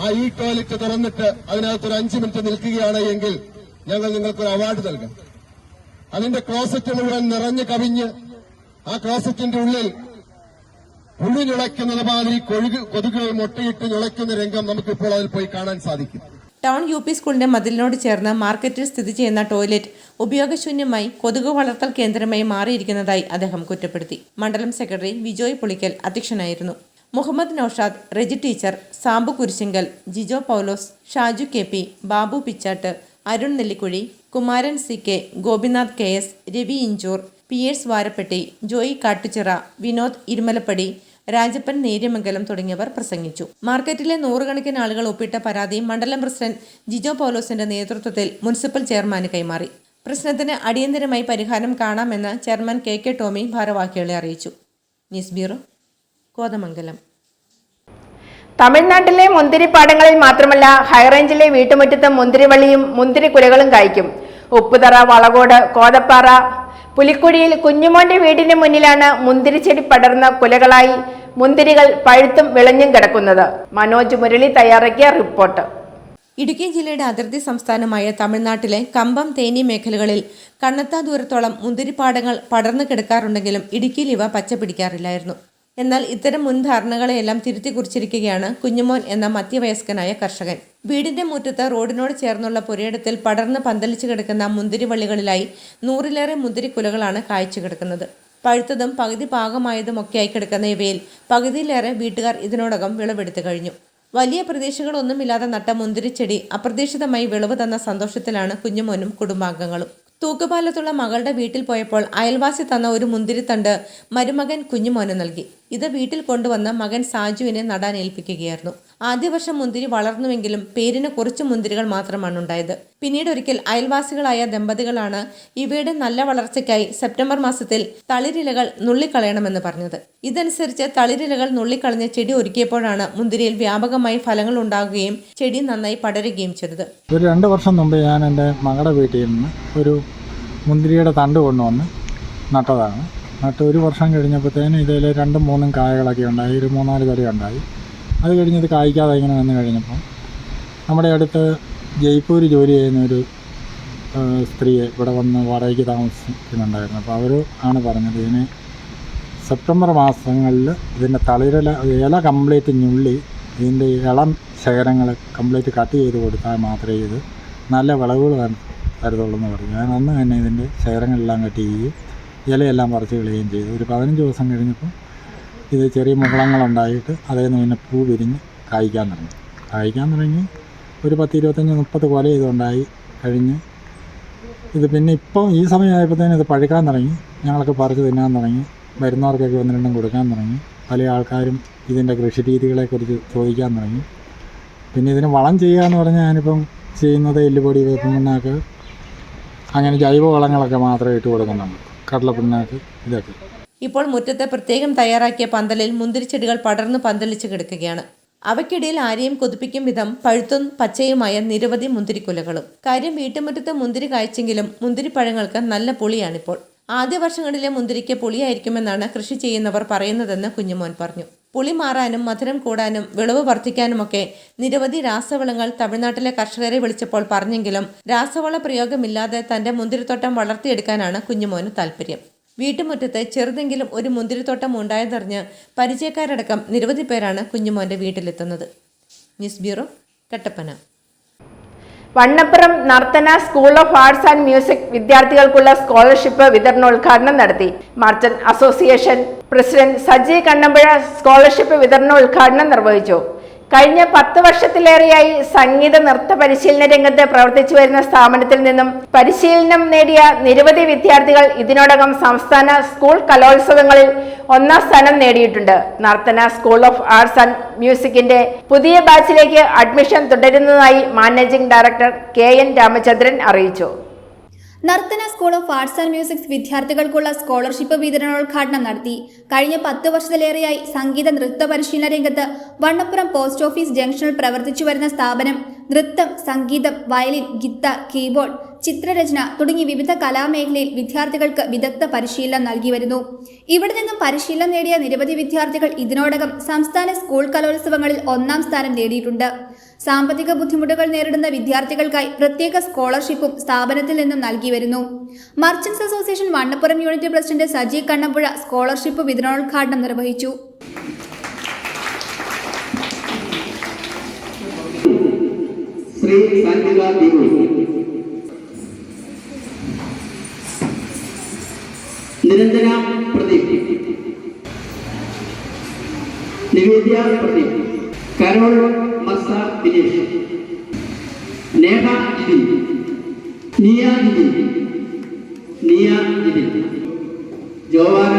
S13: ആ ടോയ്ലറ്റ് തുറന്നിട്ട് അതിനകത്തൊരു 5 മിനിറ്റ് നിൽക്കുകയാണ് എങ്കിൽ ഞങ്ങൾ നിങ്ങൾക്കൊരു അവാർഡ് നൽകാം. അതിന്റെ ക്ലോസറ്റ് മുഴുവൻ നിറഞ്ഞു കവിഞ്ഞ് ആ ക്ലോസറ്റിന്റെ ഉള്ളിൽ ഉള്ളിനുളയ്ക്കുന്നത് മാതിരി കൊതുകുകൾ മുട്ടയിട്ട് ഞുളയ്ക്കുന്ന രംഗം നമുക്കിപ്പോൾ അതിൽ പോയി കാണാൻ സാധിക്കും.
S9: ടൗൺ UP സ്കൂളിന്റെ മതിലിനോട് ചേർന്ന് മാർക്കറ്റിൽ സ്ഥിതി ചെയ്യുന്ന ടോയ്ലറ്റ് ഉപയോഗശൂന്യമായി കൊതുക് വളർത്തൽ കേന്ദ്രമായി മാറിയിരിക്കുന്നതായി അദ്ദേഹം കുറ്റപ്പെടുത്തി. മണ്ഡലം സെക്രട്ടറി വിജോയ് പുളിക്കൽ അധ്യക്ഷനായിരുന്നു. Muhammad Naushad, Reji teacher, Sabu Kurisinkal, Jijo Paulose, Shaju KP, Babu Pichatt, Arun Nellikuzhi, Kumaran CK, Gopinath KS, Ravi Inchoor, Pierce Varapetty, Joy Kattuchira, Vinod Irumalappady, Rajappan Neriamangalam തുടങ്ങിയവർ പ്രസംഗിച്ചു. മാർക്കറ്റിലെ നൂറുകണക്കിന് ആളുകൾ ഒപ്പിട്ട പരാതി മണ്ഡലം പ്രസിഡന്റ് ജിജോ പൗലോസിന്റെ നേതൃത്വത്തിൽ മുനിസിപ്പൽ ചെയർമാന് കൈമാറി. പ്രശ്നത്തിന് അടിയന്തരമായി പരിഹാരം കാണാമെന്ന് ചെയർമാൻ KK ടോമി ഭാരവാഹികളെ അറിയിച്ചു. News bureau, Kothamangalam.
S1: തമിഴ്നാട്ടിലെ മുന്തിരിപ്പാടങ്ങളിൽ മാത്രമല്ല ഹൈറേഞ്ചിലെ വീട്ടുമുറ്റത്തും മുന്തിരിവള്ളിയും മുന്തിരിക്കുലകളും കായ്ക്കും. ഉപ്പുതറ, വളകോട്, കോതപ്പാറ, പുലിക്കുഴിയിൽ കുഞ്ഞുമോന്റെ വീടിന് മുന്നിലാണ് മുന്തിരിച്ചെടി പടർന്ന കുലകളായി മുന്തിരികൾ പഴുത്തും വിളഞ്ഞും കിടക്കുന്നത്. മനോജ് മുരളി തയ്യാറാക്കിയ റിപ്പോർട്ട്.
S9: ഇടുക്കി ജില്ലയുടെ അതിർത്തി സംസ്ഥാനമായ തമിഴ്നാട്ടിലെ കമ്പം, തേനി മേഖലകളിൽ കണ്ണെത്താ ദൂരത്തോളം മുന്തിരിപ്പാടങ്ങൾ പടർന്നു കിടക്കാറുണ്ടെങ്കിലും ഇടുക്കിയിൽ ഇവ പച്ച പിടിക്കാറില്ലായിരുന്നു. എന്നാൽ ഇത്തരം മുൻധാരണകളെയെല്ലാം തിരുത്തി കുറിച്ചിരിക്കുകയാണ് കുഞ്ഞുമോൻ എന്ന മധ്യവയസ്കനായ കർഷകൻ. വീടിന്റെ മുറ്റത്ത് റോഡിനോട് ചേർന്നുള്ള പുരയിടത്തിൽ പടർന്ന് പന്തലിച്ചു കിടക്കുന്ന മുന്തിരിവള്ളികളിലായി 100-ലേറെ മുന്തിരിക്കുലകളാണ് കായ്ച്ചു കിടക്കുന്നത്. പഴുത്തതും പകുതി പാകമായതുമൊക്കെയായി കിടക്കുന്ന ഇവയിൽ പകുതിയിലേറെ വീട്ടുകാർ ഇതിനോടകം വിളവെടുത്തു കഴിഞ്ഞു. വലിയ പ്രതീക്ഷകളൊന്നുമില്ലാതെ നട്ട മുന്തിരിച്ചെടി അപ്രതീക്ഷിതമായി വിളവ് തന്ന സന്തോഷത്തിലാണ് കുഞ്ഞുമോനും കുടുംബാംഗങ്ങളും. തൂക്കുപാലത്തുള്ള മകളുടെ വീട്ടിൽ പോയപ്പോൾ അയൽവാസി തന്ന ഒരു മുന്തിരിത്തണ്ട് മരുമകൻ കുഞ്ഞുമോന് നൽകി. ഇത് വീട്ടിൽ കൊണ്ടുവന്ന് മകൻ സാജുവിനെ നടാൻ ഏൽപ്പിക്കുകയായിരുന്നു. ആദ്യ വർഷം മുന്തിരി വളർന്നുവെങ്കിലും പേരിന് കുറച്ച് മുന്തിരികൾ മാത്രമാണ് ഉണ്ടായത്. പിന്നീട് ഒരിക്കൽ അയൽവാസികളായ ദമ്പതികളാണ് ഇവയുടെ നല്ല വളർച്ചയ്ക്കായി സെപ്റ്റംബർ മാസത്തിൽ തളിരിലകൾ നുള്ളിക്കളയണമെന്ന് പറഞ്ഞത്. ഇതനുസരിച്ച് തളിരിലകൾ നുള്ളിക്കളഞ്ഞ് ചെടി ഒരുക്കിയപ്പോഴാണ് മുന്തിരിയിൽ വ്യാപകമായി ഫലങ്ങൾ ഉണ്ടാകുകയും ചെടി നന്നായി പടരുകയും ചെയ്തത്.
S14: ഒരു 2 വർഷം മുമ്പ് ഞാൻ എൻ്റെ മകളുടെ വീട്ടിൽ നിന്ന് ഒരു മുന്തിരിയുടെ തണ്ട് കൊണ്ടുവന്ന് നട്ടതാണ്. നട്ട് 1 വർഷം കഴിഞ്ഞപ്പോഴത്തേനും ഇതിൽ 2-3 കായകളൊക്കെ ഉണ്ടായി, ഒരു 3-4 തടി ഉണ്ടായി. അത് കഴിഞ്ഞ് ഇത് കായ്ക്കാതെ ഇങ്ങനെ വന്നു കഴിഞ്ഞപ്പോൾ നമ്മുടെ അടുത്ത് ജയ്പൂർ ജോലി ചെയ്യുന്നൊരു സ്ത്രീയെ ഇവിടെ വന്ന് വാടകയ്ക്ക് താമസിക്കുന്നുണ്ടായിരുന്നു. അപ്പോൾ അവർ ആണ് പറഞ്ഞത് ഇതിന് സെപ്റ്റംബർ മാസങ്ങളിൽ ഇതിൻ്റെ ഇല കംപ്ലീറ്റ് ഞുള്ളി ഇതിൻ്റെ ഇളം ശേഖരങ്ങൾ കംപ്ലീറ്റ് കട്ട് ചെയ്ത് കൊടുത്താൽ മാത്രമേ ഇത് നല്ല വിളവുകൾ തരത്തുള്ളൂ എന്ന് പറഞ്ഞു. ഞാൻ അന്ന് തന്നെ ഇതിൻ്റെ ശേഖരങ്ങളെല്ലാം കട്ട് ചെയ്യുകയും ഇലയെല്ലാം പറിച്ച് കളയുകയും ചെയ്തു. ഒരു 15 ദിവസം കഴിഞ്ഞപ്പോൾ ഇത് ചെറിയ മുകളങ്ങളുണ്ടായിട്ട് അതേ പിന്നെ പൂ വിരിഞ്ഞ് കായ്ക്കാൻ തുടങ്ങി. ഒരു 10-25-30 കൊല ഇതുണ്ടായി കഴിഞ്ഞ് ഇത് പിന്നെ ഇപ്പം ഈ സമയമായപ്പോഴത്തേനും ഇത് പഴുക്കാൻ തുടങ്ങി. ഞങ്ങളൊക്കെ പറിച്ച് തിന്നാൻ തുടങ്ങി. വരുന്നവർക്കൊക്കെ 1-2 കൊടുക്കാൻ തുടങ്ങി. പല ആൾക്കാരും ഇതിൻ്റെ കൃഷി രീതികളെക്കുറിച്ച് ചോദിക്കാൻ തുടങ്ങി. പിന്നെ ഇതിന് വളം ചെയ്യുക എന്ന് പറഞ്ഞാൽ ഞാനിപ്പം ചെയ്യുന്നത് എല്ലുപൊടി, വേപ്പിൻ പിണ്ണാക്ക്, അങ്ങനെ ജൈവ വളങ്ങളൊക്കെ മാത്രമേ ഇട്ട് കൊടുക്കുന്നുള്ളൂ. കടലപ്പിണ്ണാക്ക് ഇതൊക്കെ.
S9: ഇപ്പോൾ മുറ്റത്ത് പ്രത്യേകം തയ്യാറാക്കിയ പന്തലിൽ മുന്തിരിച്ചെടികൾ പടർന്നു പന്തലിച്ച് കിടക്കുകയാണ്. അവയ്ക്കിടയിൽ ആരെയും കൊതിപ്പിക്കും വിധം പഴുത്തും പച്ചയുമായ നിരവധി മുന്തിരിക്കുലകളും. കാര്യം വീട്ടുമുറ്റത്ത് മുന്തിരി കായ്ച്ചെങ്കിലും മുന്തിരിപ്പഴങ്ങൾക്ക് നല്ല പുളിയാണിപ്പോൾ. ആദ്യ വർഷങ്ങളിലെ മുന്തിരിക്ക് പുളിയായിരിക്കുമെന്നാണ് കൃഷി ചെയ്യുന്നവർ പറയുന്നതെന്ന് കുഞ്ഞുമോൻ പറഞ്ഞു. പുളി മാറാനും മധുരം കൂടാനും വിളവ് വർദ്ധിക്കാനുമൊക്കെ നിരവധി രാസവളങ്ങൾ തമിഴ്നാട്ടിലെ കർഷകരെ വിളിച്ചപ്പോൾ പറഞ്ഞെങ്കിലും രാസവള പ്രയോഗമില്ലാതെ തന്റെ മുന്തിരിത്തോട്ടം വളർത്തിയെടുക്കാനാണ് കുഞ്ഞുമോന് താല്പര്യം. വീട്ടുമുറ്റത്ത് ചെറുതെങ്കിലും ഒരു മുന്തിരിത്തോട്ടം ഉണ്ടായതറിഞ്ഞ് പരിചയക്കാരടക്കം നിരവധി പേരാണ് കുഞ്ഞുമോന്റെ വീട്ടിലെത്തുന്നത്. News bureau, Kattappana.
S1: Vannappuram Narthana school of arts and music വിദ്യാർത്ഥികൾക്കുള്ള സ്കോളർഷിപ്പ് വിതരണോദ്ഘാടനം നടത്തി. Merchant association president Saji Kannampuzha scholarship വിതരണോദ്ഘാടനം നിർവഹിച്ചു. കഴിഞ്ഞ 10 വർഷത്തിലേറെയായി സംഗീത നൃത്ത പരിശീലന രംഗത്ത് പ്രവർത്തിച്ചു വരുന്ന സ്ഥാപനത്തിൽ നിന്നും പരിശീലനം നേടിയ നിരവധി വിദ്യാർത്ഥികൾ ഇതിനോടകം സംസ്ഥാന സ്കൂൾ കലോത്സവങ്ങളിൽ 1ാം സ്ഥാനം നേടിയിട്ടുണ്ട്. Narthana school of arts and മ്യൂസിക്കിന്റെ പുതിയ ബാച്ചിലേക്ക് അഡ്മിഷൻ തുടരുന്നതായി മാനേജിംഗ് ഡയറക്ടർ KN രാമചന്ദ്രൻ അറിയിച്ചു.
S2: Narthana school of arts and musics വിദ്യാർത്ഥികൾക്കുള്ള സ്കോളർഷിപ്പ് വിതരണോദ്ഘാടനം നടത്തി. കഴിഞ്ഞ 10 വർഷത്തിലേറെയായി സംഗീത നൃത്ത പരിശീലന രംഗത്ത് വണ്ണപ്പുറം പോസ്റ്റ് ഓഫീസ് ജംഗ്ഷനിൽ പ്രവർത്തിച്ചു വരുന്ന സ്ഥാപനം നൃത്തം, സംഗീതം, വയലിൻ, ഗിത്താർ, കീബോർഡ്, ചിത്രരചന തുടങ്ങി വിവിധ കലാമേഖലയിൽ വിദ്യാർത്ഥികൾക്ക് വിദഗ്ധ പരിശീലനം നൽകി വരുന്നു. ഇവിടെ നിന്നും പരിശീലനം നേടിയ നിരവധി വിദ്യാർത്ഥികൾ ഇതിനോടകം സംസ്ഥാന സ്കൂൾ കലോത്സവങ്ങളിൽ 1ാം സ്ഥാനം നേടിയിട്ടുണ്ട്. സാമ്പത്തിക ബുദ്ധിമുട്ടുകൾ നേരിടുന്ന വിദ്യാർത്ഥികൾക്കായി പ്രത്യേക സ്കോളർഷിപ്പും സ്ഥാപനത്തിൽ നിന്നും നൽകി വരുന്നു. Merchants association Vannappuram unit president Saji Kannampuzha scholarship വിതരണോദ്ഘാടനം നിർവഹിച്ചു.
S8: Niranjana Pradeep, Nivedya Pradeep, Carol Marsa Dinesh, Neha Jithin, Niya Jithin, Joanna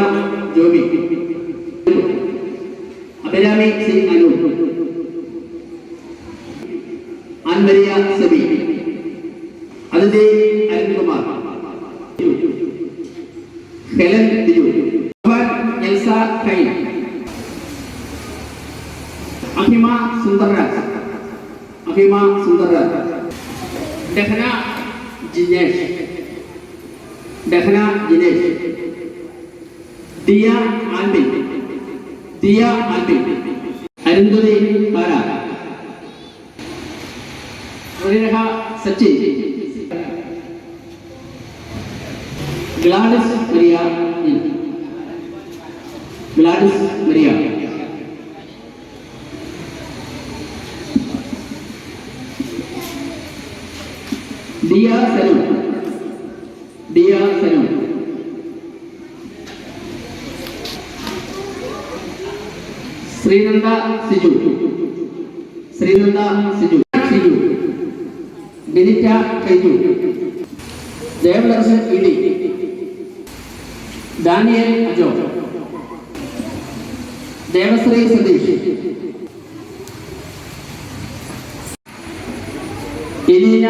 S8: Joby, Abhirami Singh Anoop, Anvariya Sabi, Athithi Arunkumar, Helen Biju, Elsa Kain, Ahima Sundarraj, Dahana Jinesh, Diya Albin, Arundhati Para, Sachin, Gladys Maria, Diya Sanu, Sreenanda Siju, Benitta Kaiju, Devadarshan ET, Daniel Ajo, Devasree Satheesh, Eleena,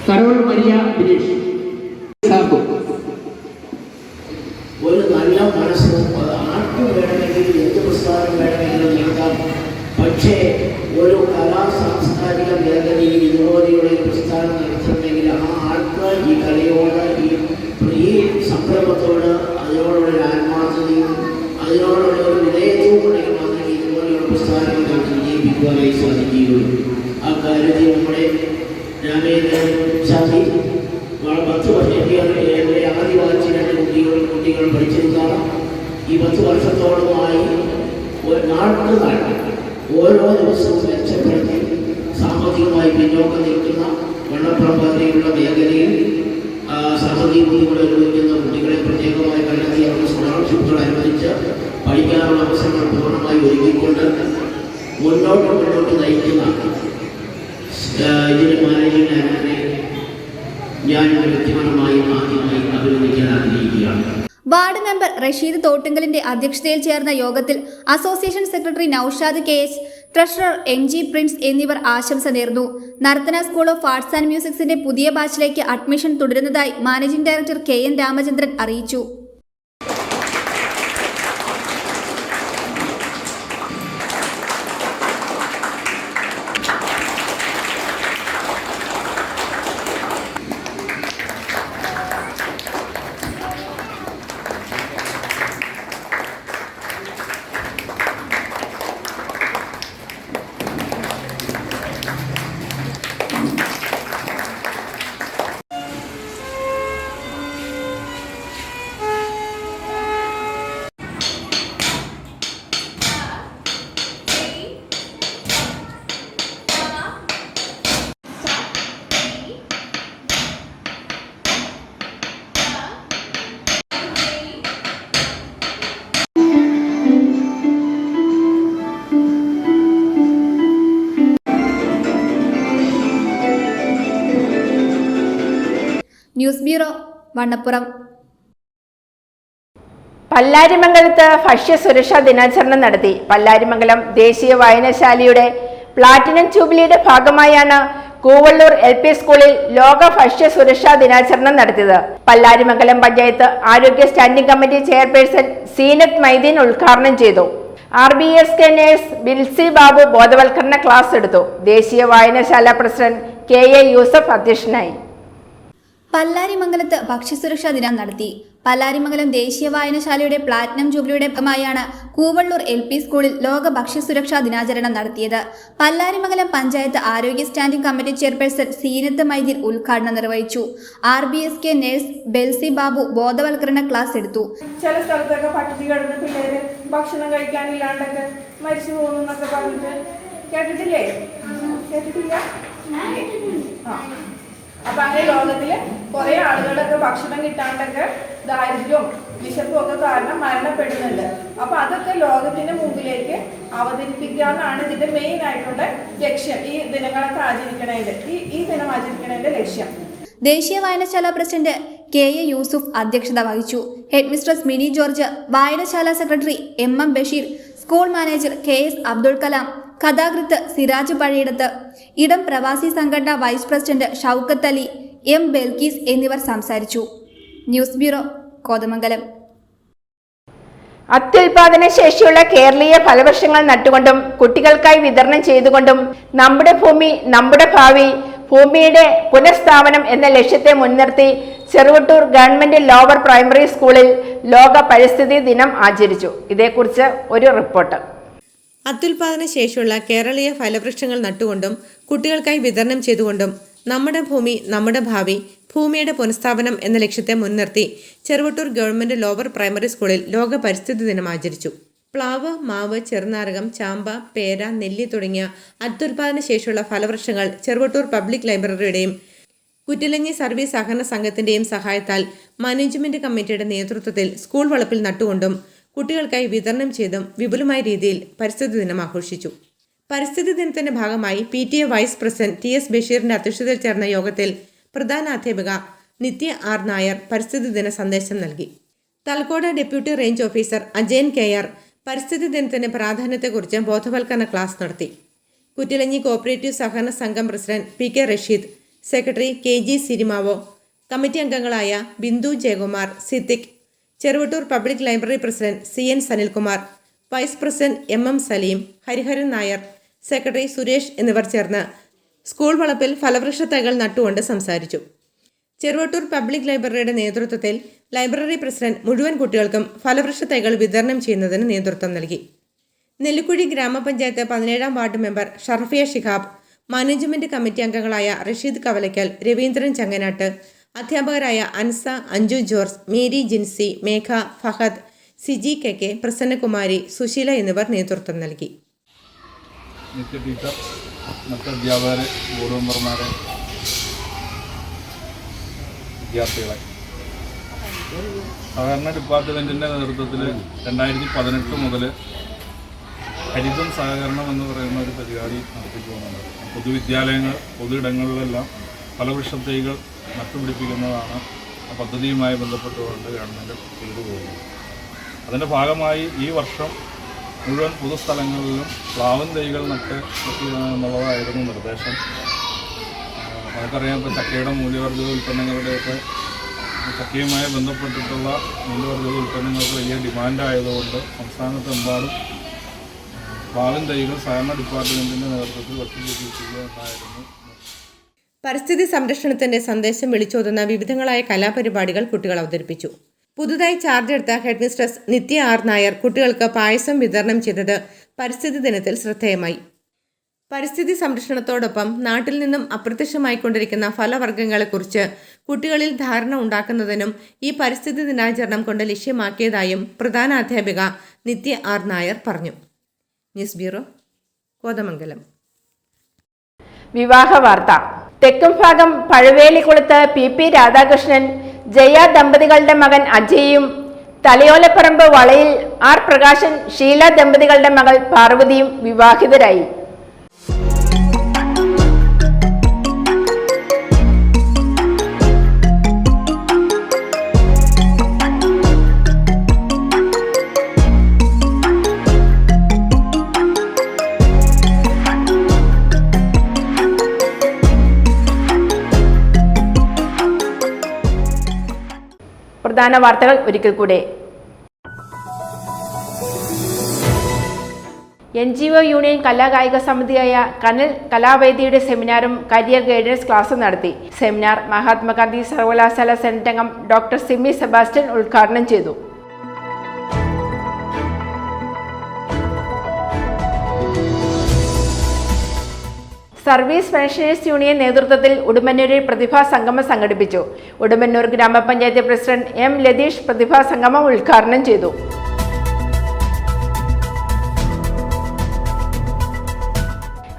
S8: Carol Maria Bineesh. ഒരു നല്ല മനസ്സും ആർക്കും വേണമെങ്കിൽ എന്ത് പ്രസ്ഥാനം വേണമെങ്കിലും നൽകാം. പക്ഷേ ഒരു കലാ സാംസ്കാരിക മേഖലയിൽ ഇതുപോലെയുള്ള പ്രസ്ഥാനം നടത്തുന്നെങ്കിൽ ആ ആൾക്ക് ഈ കലയോട് ഈ സംരംഭത്തോട് അതിനോടുള്ള ആത്മാർത്ഥതയും അതിനോടുള്ള ഒരു വിനയവും ഉണ്ടെങ്കിൽ മാത്രമേ ഇതുപോലെയുള്ള പ്രസ്ഥാനങ്ങൾ നമുക്ക് വിജയിപ്പിക്കുവാനായി സാധിക്കുകയുള്ളൂ. ആ കാര്യത്തിൽ നമ്മുടെ രാമേന്ദ്രൻ ശാന്തി 10 വർഷത്തെ ആദ്യ വായിച്ച 2 കുട്ടികൾ പഠിച്ചിരുന്നതാണ്. ഈ 10 വർഷത്തോളമായി ഒരു നാട്ടുകാർ ഓരോ ദിവസവും മെച്ചപ്പെടുത്തി സാമ്പത്തികമായി പിന്നോക്കം നിൽക്കുന്ന വണ്ണപ്പുറം പോലെയുള്ള മേഖലയിൽ സാമ്പത്തിക ബുദ്ധിമുട്ട് അനുഭവിക്കുന്ന കുട്ടികളെ പ്രത്യേകമായി കണ്ടെത്തി അവരുടെ സ്കോളർഷിപ്പുകൾ അനുവദിച്ച് പഠിക്കാനുള്ള അവസരങ്ങൾ പൂർണ്ണമായി ഒരുക്കിക്കൊണ്ട് മുന്നോട്ട് നയിക്കുന്ന ഇതിൻ്റെ മാനേജിംഗ് ഡയറക്ടറെ ഞാൻ വ്യക്തിപരമായി ആദ്യമായി അഭിനന്ദിക്കാൻ ആഗ്രഹിക്കുകയാണ്.
S2: വാർഡ് മെമ്പർ റഷീദ് തോട്ടുങ്കലിന്റെ അധ്യക്ഷതയിൽ ചേർന്ന യോഗത്തിൽ association secretary Noushad KH, treasurer NG Prince എന്നിവർ ആശംസ നേർന്നു. Narthana school of arts and മ്യൂസിക്സിന്റെ പുതിയ ബാച്ചിലേക്ക് അഡ്മിഷൻ തുടരുന്നതായി മാനേജിംഗ് ഡയറക്ടർ KN രാമചന്ദ്രൻ അറിയിച്ചു. News bureau, Vannappuram.
S1: പല്ലാരിമംഗലത്ത് ഭക്ഷ്യസുരക്ഷാ ദിനാചരണം നടത്തി. പല്ലാരിമംഗലം ദേശീയ വായനശാലയുടെ പ്ലാറ്റിനം ജൂബിലിയുടെ ഭാഗമായാണ് കൂവള്ളൂർ LP സ്കൂളിൽ ലോക ഭക്ഷ്യസുരക്ഷാ ദിനാചരണം നടത്തിയത്. പല്ലാരിമംഗലം പഞ്ചായത്ത് ആരോഗ്യ standing committee chairperson Seenath Maideen ഉദ്ഘാടനം ചെയ്തു. RBSK നേഴ്സ് ബിൽസി ബാബു ബോധവൽക്കരണ ക്ലാസ് എടുത്തു. ദേശീയ വായനശാല പ്രസിഡന്റ് KA യൂസഫ് അധ്യക്ഷനായി.
S2: പല്ലാരിമംഗലത്ത് ഭക്ഷ്യസുരക്ഷാ ദിനം നടത്തി. പല്ലാരിമംഗലം ദേശീയ വായനശാലയുടെ പ്ലാറ്റിനം ജൂബിലിയുടെ ഭാഗമായാണ് കൂവള്ളൂർ LP സ്കൂളിൽ ലോക ഭക്ഷ്യസുരക്ഷാ ദിനാചരണം നടത്തിയത്. പല്ലാരിമംഗലം പഞ്ചായത്ത് ആരോഗ്യ standing committee chairperson Seenath Maideen ഉദ്ഘാടനം നിർവഹിച്ചു. RBSK നേഴ്സ് ബെൽസി ബാബു ബോധവൽക്കരണ ക്ലാസ് എടുത്തു.
S15: ചില സ്ഥലത്തൊക്കെ പട്ടിണി കിടന്ന് പിള്ളേര് ഭക്ഷണം കഴിക്കാനില്ലാണ്ടൊക്കെ മരിച്ചു പോകുന്നൊക്കെ പറഞ്ഞിട്ട് കേട്ടിട്ടില്ലേ? കേട്ടിട്ടില്ല? അപ്പൊ അങ്ങനെ ലോകത്തില് കുറെ ആളുകളൊക്കെ ഭക്ഷണം കിട്ടാണ്ടൊക്കെ ദാരിദ്ര്യവും വിശപ്പും ഒക്കെ കാരണം മരണപ്പെടുന്നുണ്ട്. അപ്പൊ അതൊക്കെ ലോകത്തിന്റെ മുമ്പിലേക്ക് അവതരിപ്പിക്കാന്നാണ് ഇതിന്റെ മെയിൻ ആയിട്ടുള്ള ലക്ഷ്യം. ഈ ദിനങ്ങളൊക്കെ ആചരിക്കണതിന്റെ ഈ ദിനം ആചരിക്കണതിന്റെ ലക്ഷ്യം.
S2: ദേശീയ വായനശാല പ്രസിഡന്റ് KA യൂസുഫ് അധ്യക്ഷത വഹിച്ചു. ഹെഡ് മിസ്ട്രസ് മിനി ജോർജ്, വായനശാല secretary MM Basheer, school manager KS Abdul Kalam, കഥാകൃത്ത് സിറാജ് പഴയിടത്ത്, ഇടം പ്രവാസി സംഘടന vice president Shoukath Ali, M Belkees എന്നിവർ സംസാരിച്ചു. News bureau, Kothamangalam.
S1: അത്യുൽപാദന ശേഷിയുള്ള കേരളീയ ഫലവൃക്ഷങ്ങൾ നട്ടുകൊണ്ടും കുട്ടികൾക്കായി വിതരണം ചെയ്തുകൊണ്ടും നമ്മുടെ ഭൂമി നമ്മുടെ ഭാവി, ഭൂമിയുടെ പുനഃസ്ഥാപനം എന്ന ലക്ഷ്യത്തെ മുൻനിർത്തി ചെറുവട്ടൂർ ഗവൺമെന്റ് ലോവർ പ്രൈമറി സ്കൂളിൽ ലോക പരിസ്ഥിതി ദിനം ആചരിച്ചു. ഇതേക്കുറിച്ച് ഒരു റിപ്പോർട്ട്.
S9: അത്യുൽപാദന ശേഷിയുള്ള കേരളീയ ഫലവൃക്ഷങ്ങൾ നട്ടുകൊണ്ടും കുട്ടികൾക്കായി വിതരണം ചെയ്തുകൊണ്ടും നമ്മുടെ ഭൂമി നമ്മുടെ ഭാവി, ഭൂമിയുടെ പുനഃസ്ഥാപനം എന്ന ലക്ഷ്യത്തെ മുൻനിർത്തി ചെറുവട്ടൂർ ഗവൺമെന്റ് ലോവർ പ്രൈമറി സ്കൂളിൽ ലോക പരിസ്ഥിതി ദിനം ആചരിച്ചു. പ്ലാവ്, മാവ്, ചെറുനാരകം, ചാമ്പ, പേര, നെല്ലി തുടങ്ങിയ അത്യുൽപാദന ശേഷിയുള്ള ഫലവൃക്ഷങ്ങൾ ചെറുവട്ടൂർ പബ്ലിക് ലൈബ്രറിയുടെയും കുറ്റിലഞ്ഞി സർവീസ് സഹകരണ സംഘത്തിന്റെയും സഹായത്താൽ മാനേജ്മെന്റ് കമ്മിറ്റിയുടെ നേതൃത്വത്തിൽ സ്കൂൾ വളപ്പിൽ നട്ടുകൊണ്ടും കുട്ടികൾക്കായി വിതരണം ചെയ്തും വിപുലമായ രീതിയിൽ പരിസ്ഥിതി ദിനം ആഘോഷിച്ചു. പരിസ്ഥിതി ദിനത്തിന്റെ ഭാഗമായി PTA വൈസ് പ്രസിഡന്റ് TS ബഷീറിന്റെ അധ്യക്ഷതയിൽ ചേർന്ന യോഗത്തിൽ പ്രധാന അധ്യാപിക നിത്യ R നായർ പരിസ്ഥിതി ദിന സന്ദേശം നൽകി. Thalakkode deputy range officer Ajayan KR പരിസ്ഥിതി ദിനത്തിന്റെ പ്രാധാന്യത്തെക്കുറിച്ച് ബോധവൽക്കരണ ക്ലാസ് നടത്തി. കുറ്റിലഞ്ഞി കോഓപ്പറേറ്റീവ് സഹകരണ സംഘം president PK Rasheed, secretary KG Sirimavo, committee അംഗങ്ങളായ Bindu Jayakumar, Siddique, Cheruvattoor public library president CN Sanilkumar, vice president MM Saleem, Hariharan Nair, secretary Suresh എന്നിവർ ചേർന്ന് സ്കൂൾ വളപ്പിൽ ഫലവൃക്ഷ തൈകൾ നട്ടുകൊണ്ട് സംസാരിച്ചു. ചെറുവട്ടൂർ പബ്ലിക് ലൈബ്രറിയുടെ നേതൃത്വത്തിൽ ലൈബ്രറി പ്രസിഡന്റ് മുഴുവൻ കുട്ടികൾക്കും ഫലവൃക്ഷ തൈകൾ വിതരണം ചെയ്യുന്നതിന് നേതൃത്വം നൽകി. നെല്ലിക്കുഴി ഗ്രാമപഞ്ചായത്ത് 17-ാം ward member Sharfiya Shihab, management committee അംഗങ്ങളായ റഷീദ് കവലയ്ക്കൽ, രവീന്ദ്രൻ ചങ്ങനാട്ട്, അധ്യാപകരായ അൻസ, അഞ്ജു ജോർജ്, മേരി ജിൻസി, മേഘ, ഫഹദ്, സിജി KK, പ്രസന്നകുമാരി, സുശീല എന്നിവർ നേതൃത്വം നൽകി.
S16: നിത്യ ടീച്ചർ, മറ്റ് അധ്യാപകരെ, ബോർഡ് മെമ്പർമാരെ, വിദ്യാർത്ഥികളെ, സഹകരണ ഡിപ്പാർട്ട്മെൻറ്റിൻ്റെ നേതൃത്വത്തിൽ 2018 മുതൽ ഹരിതം സഹകരണം എന്ന് പറയുന്ന ഒരു പരിപാടി നടത്തിപ്പോകുന്നുണ്ട്. പൊതുവിദ്യാലയങ്ങൾ, പൊതു ഇടങ്ങളിലെല്ലാം ഫലവൃക്ഷ തൈകൾ നട്ടുപിടിപ്പിക്കുന്നതാണ് പദ്ധതിയുമായി ബന്ധപ്പെട്ടുകൊണ്ട് ഗവൺമെൻറ് ചെയ്തു പോകുന്നത്. അതിൻ്റെ ഭാഗമായി ഈ വർഷം മുഴുവൻ പൊതുസ്ഥലങ്ങളിലും പ്ലാവൻ തൈകൾ നട്ട് എന്നുള്ളതായിരുന്നു നിർദ്ദേശം. നമുക്കറിയാം, ഇപ്പോൾ ചക്കയുടെ മൂല്യവർദ്ധിത ഉൽപ്പന്നങ്ങളുടെയൊക്കെ ചക്കയുമായി ബന്ധപ്പെട്ടിട്ടുള്ള മൂല്യവർദ്ധിത ഉൽപ്പന്നങ്ങൾക്ക് വലിയ ഡിമാൻഡായതുകൊണ്ട് സംസ്ഥാനത്തെമ്പാടും പ്ലാവൻ തൈകൾ സഹകരണ ഡിപ്പാർട്ട്മെൻറ്റിൻ്റെ നേതൃത്വത്തിൽ വച്ചുപിടിപ്പിക്കുക എന്നായിരുന്നു.
S9: പരിസ്ഥിതി സംരക്ഷണത്തിന്റെ സന്ദേശം വിളിച്ചോതുന്ന വിവിധങ്ങളായ കലാപരിപാടികൾ കുട്ടികൾ അവതരിപ്പിച്ചു. പുതുതായി ചാർജ് എടുത്ത ഹെഡ്മിസ്ട്രസ് നിത്യ ആർ നായർ കുട്ടികൾക്ക് പായസം വിതരണം ചെയ്തത് പരിസ്ഥിതി ദിനത്തിൽ ശ്രദ്ധേയമായി. പരിസ്ഥിതി സംരക്ഷണത്തോടൊപ്പം നാട്ടിൽ നിന്നും അപ്രത്യക്ഷമായിക്കൊണ്ടിരിക്കുന്ന ഫലവർഗ്ഗങ്ങളെക്കുറിച്ച് കുട്ടികളിൽ ധാരണ ഉണ്ടാക്കുന്നതിനും ഈ പരിസ്ഥിതി ദിനാചരണം കൊണ്ട് ലക്ഷ്യമാക്കിയതായും പ്രധാന അധ്യാപിക നിത്യ ആർ നായർ പറഞ്ഞു. News bureau, Kothamangalam.
S1: വിവാഹ വാർത്ത. തെക്കുംഭാഗം പഴുവേലിക്കുളത്ത് PP രാധാകൃഷ്ണൻ ജയ ദമ്പതികളുടെ മകൻ അജയും തലയോലപ്പറമ്പ് വളയിൽ R പ്രകാശൻ ഷീല ദമ്പതികളുടെ മകൾ പാർവതിയും വിവാഹിതരായി. പ്രധാന വാർത്തകൾ ഒരിക്കൽ കൂടെ. NGO യൂണിയൻ കലാകായിക സമിതിയായ കനൽ കലാവേദിയുടെ സെമിനാറും കരിയർ ഗൈഡൻസ് ക്ലാസും നടത്തി. സെമിനാർ മഹാത്മാഗാന്ധി സർവകലാശാല സെനറ്റ് അംഗം ഡോക്ടർ സിമി സെബാസ്റ്റ്യൻ ഉദ്ഘാടനം ചെയ്തു. സർവീസ് പെൻഷനേഴ്സ് യൂണിയൻ നേതൃത്വത്തിൽ ഉടുമ്പന്നൂരിൽ പ്രതിഭാ സംഗമം സംഘടിപ്പിച്ചു. ഉടുമ്പന്നൂർ ഗ്രാമപഞ്ചായത്ത് പ്രസിഡന്റ് M ലതീഷ് പ്രതിഭാ സംഗമം ഉദ്ഘാടനം ചെയ്തു.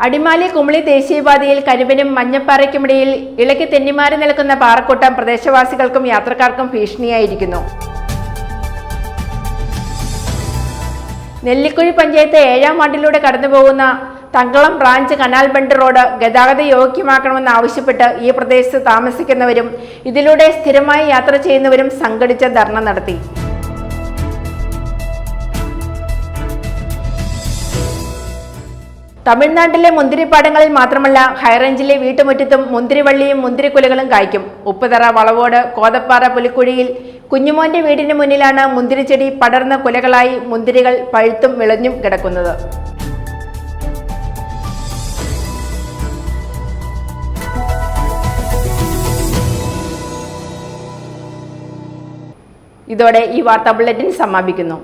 S1: അടിമാലി കുമളി ദേശീയപാതയിൽ കരിമ്പനും മഞ്ഞപ്പാറയ്ക്കുമിടയിൽ ഇളക്കി തെന്നിമാറി നിൽക്കുന്ന പാറക്കൂട്ടം പ്രദേശവാസികൾക്കും യാത്രക്കാർക്കും ഭീഷണിയായിരിക്കുന്നു. നെല്ലിക്കുഴി പഞ്ചായത്ത് 7ാം വാർഡിലൂടെ കടന്നുപോകുന്ന Thankalam branch canal bund road ഗതാഗത യോഗ്യമാക്കണമെന്നാവശ്യപ്പെട്ട് ഈ പ്രദേശത്ത് താമസിക്കുന്നവരും ഇതിലൂടെ സ്ഥിരമായി യാത്ര ചെയ്യുന്നവരും സംഘടിച്ച ധർണ നടത്തി. തമിഴ്നാട്ടിലെ മുന്തിരിപ്പാടങ്ങളിൽ മാത്രമല്ല ഹൈറേഞ്ചിലെ വീട്ടുമുറ്റത്തും മുന്തിരിവള്ളിയും മുന്തിരിക്കുലകളും കായ്ക്കും. ഉപ്പുതറ, വളവോട്, കോതപ്പാറ, പുലിക്കുഴിയിൽ കുഞ്ഞുമോന്റെ വീടിന് മുന്നിലാണ് മുന്തിരിച്ചെടി പടർന്ന കുലകളായി മുന്തിരികൾ പഴുത്തും വിളഞ്ഞും കിടക്കുന്നത്. ഇതോടെ ഈ വാർത്താ ബുള്ളറ്റിൻ സമാപിക്കുന്നു.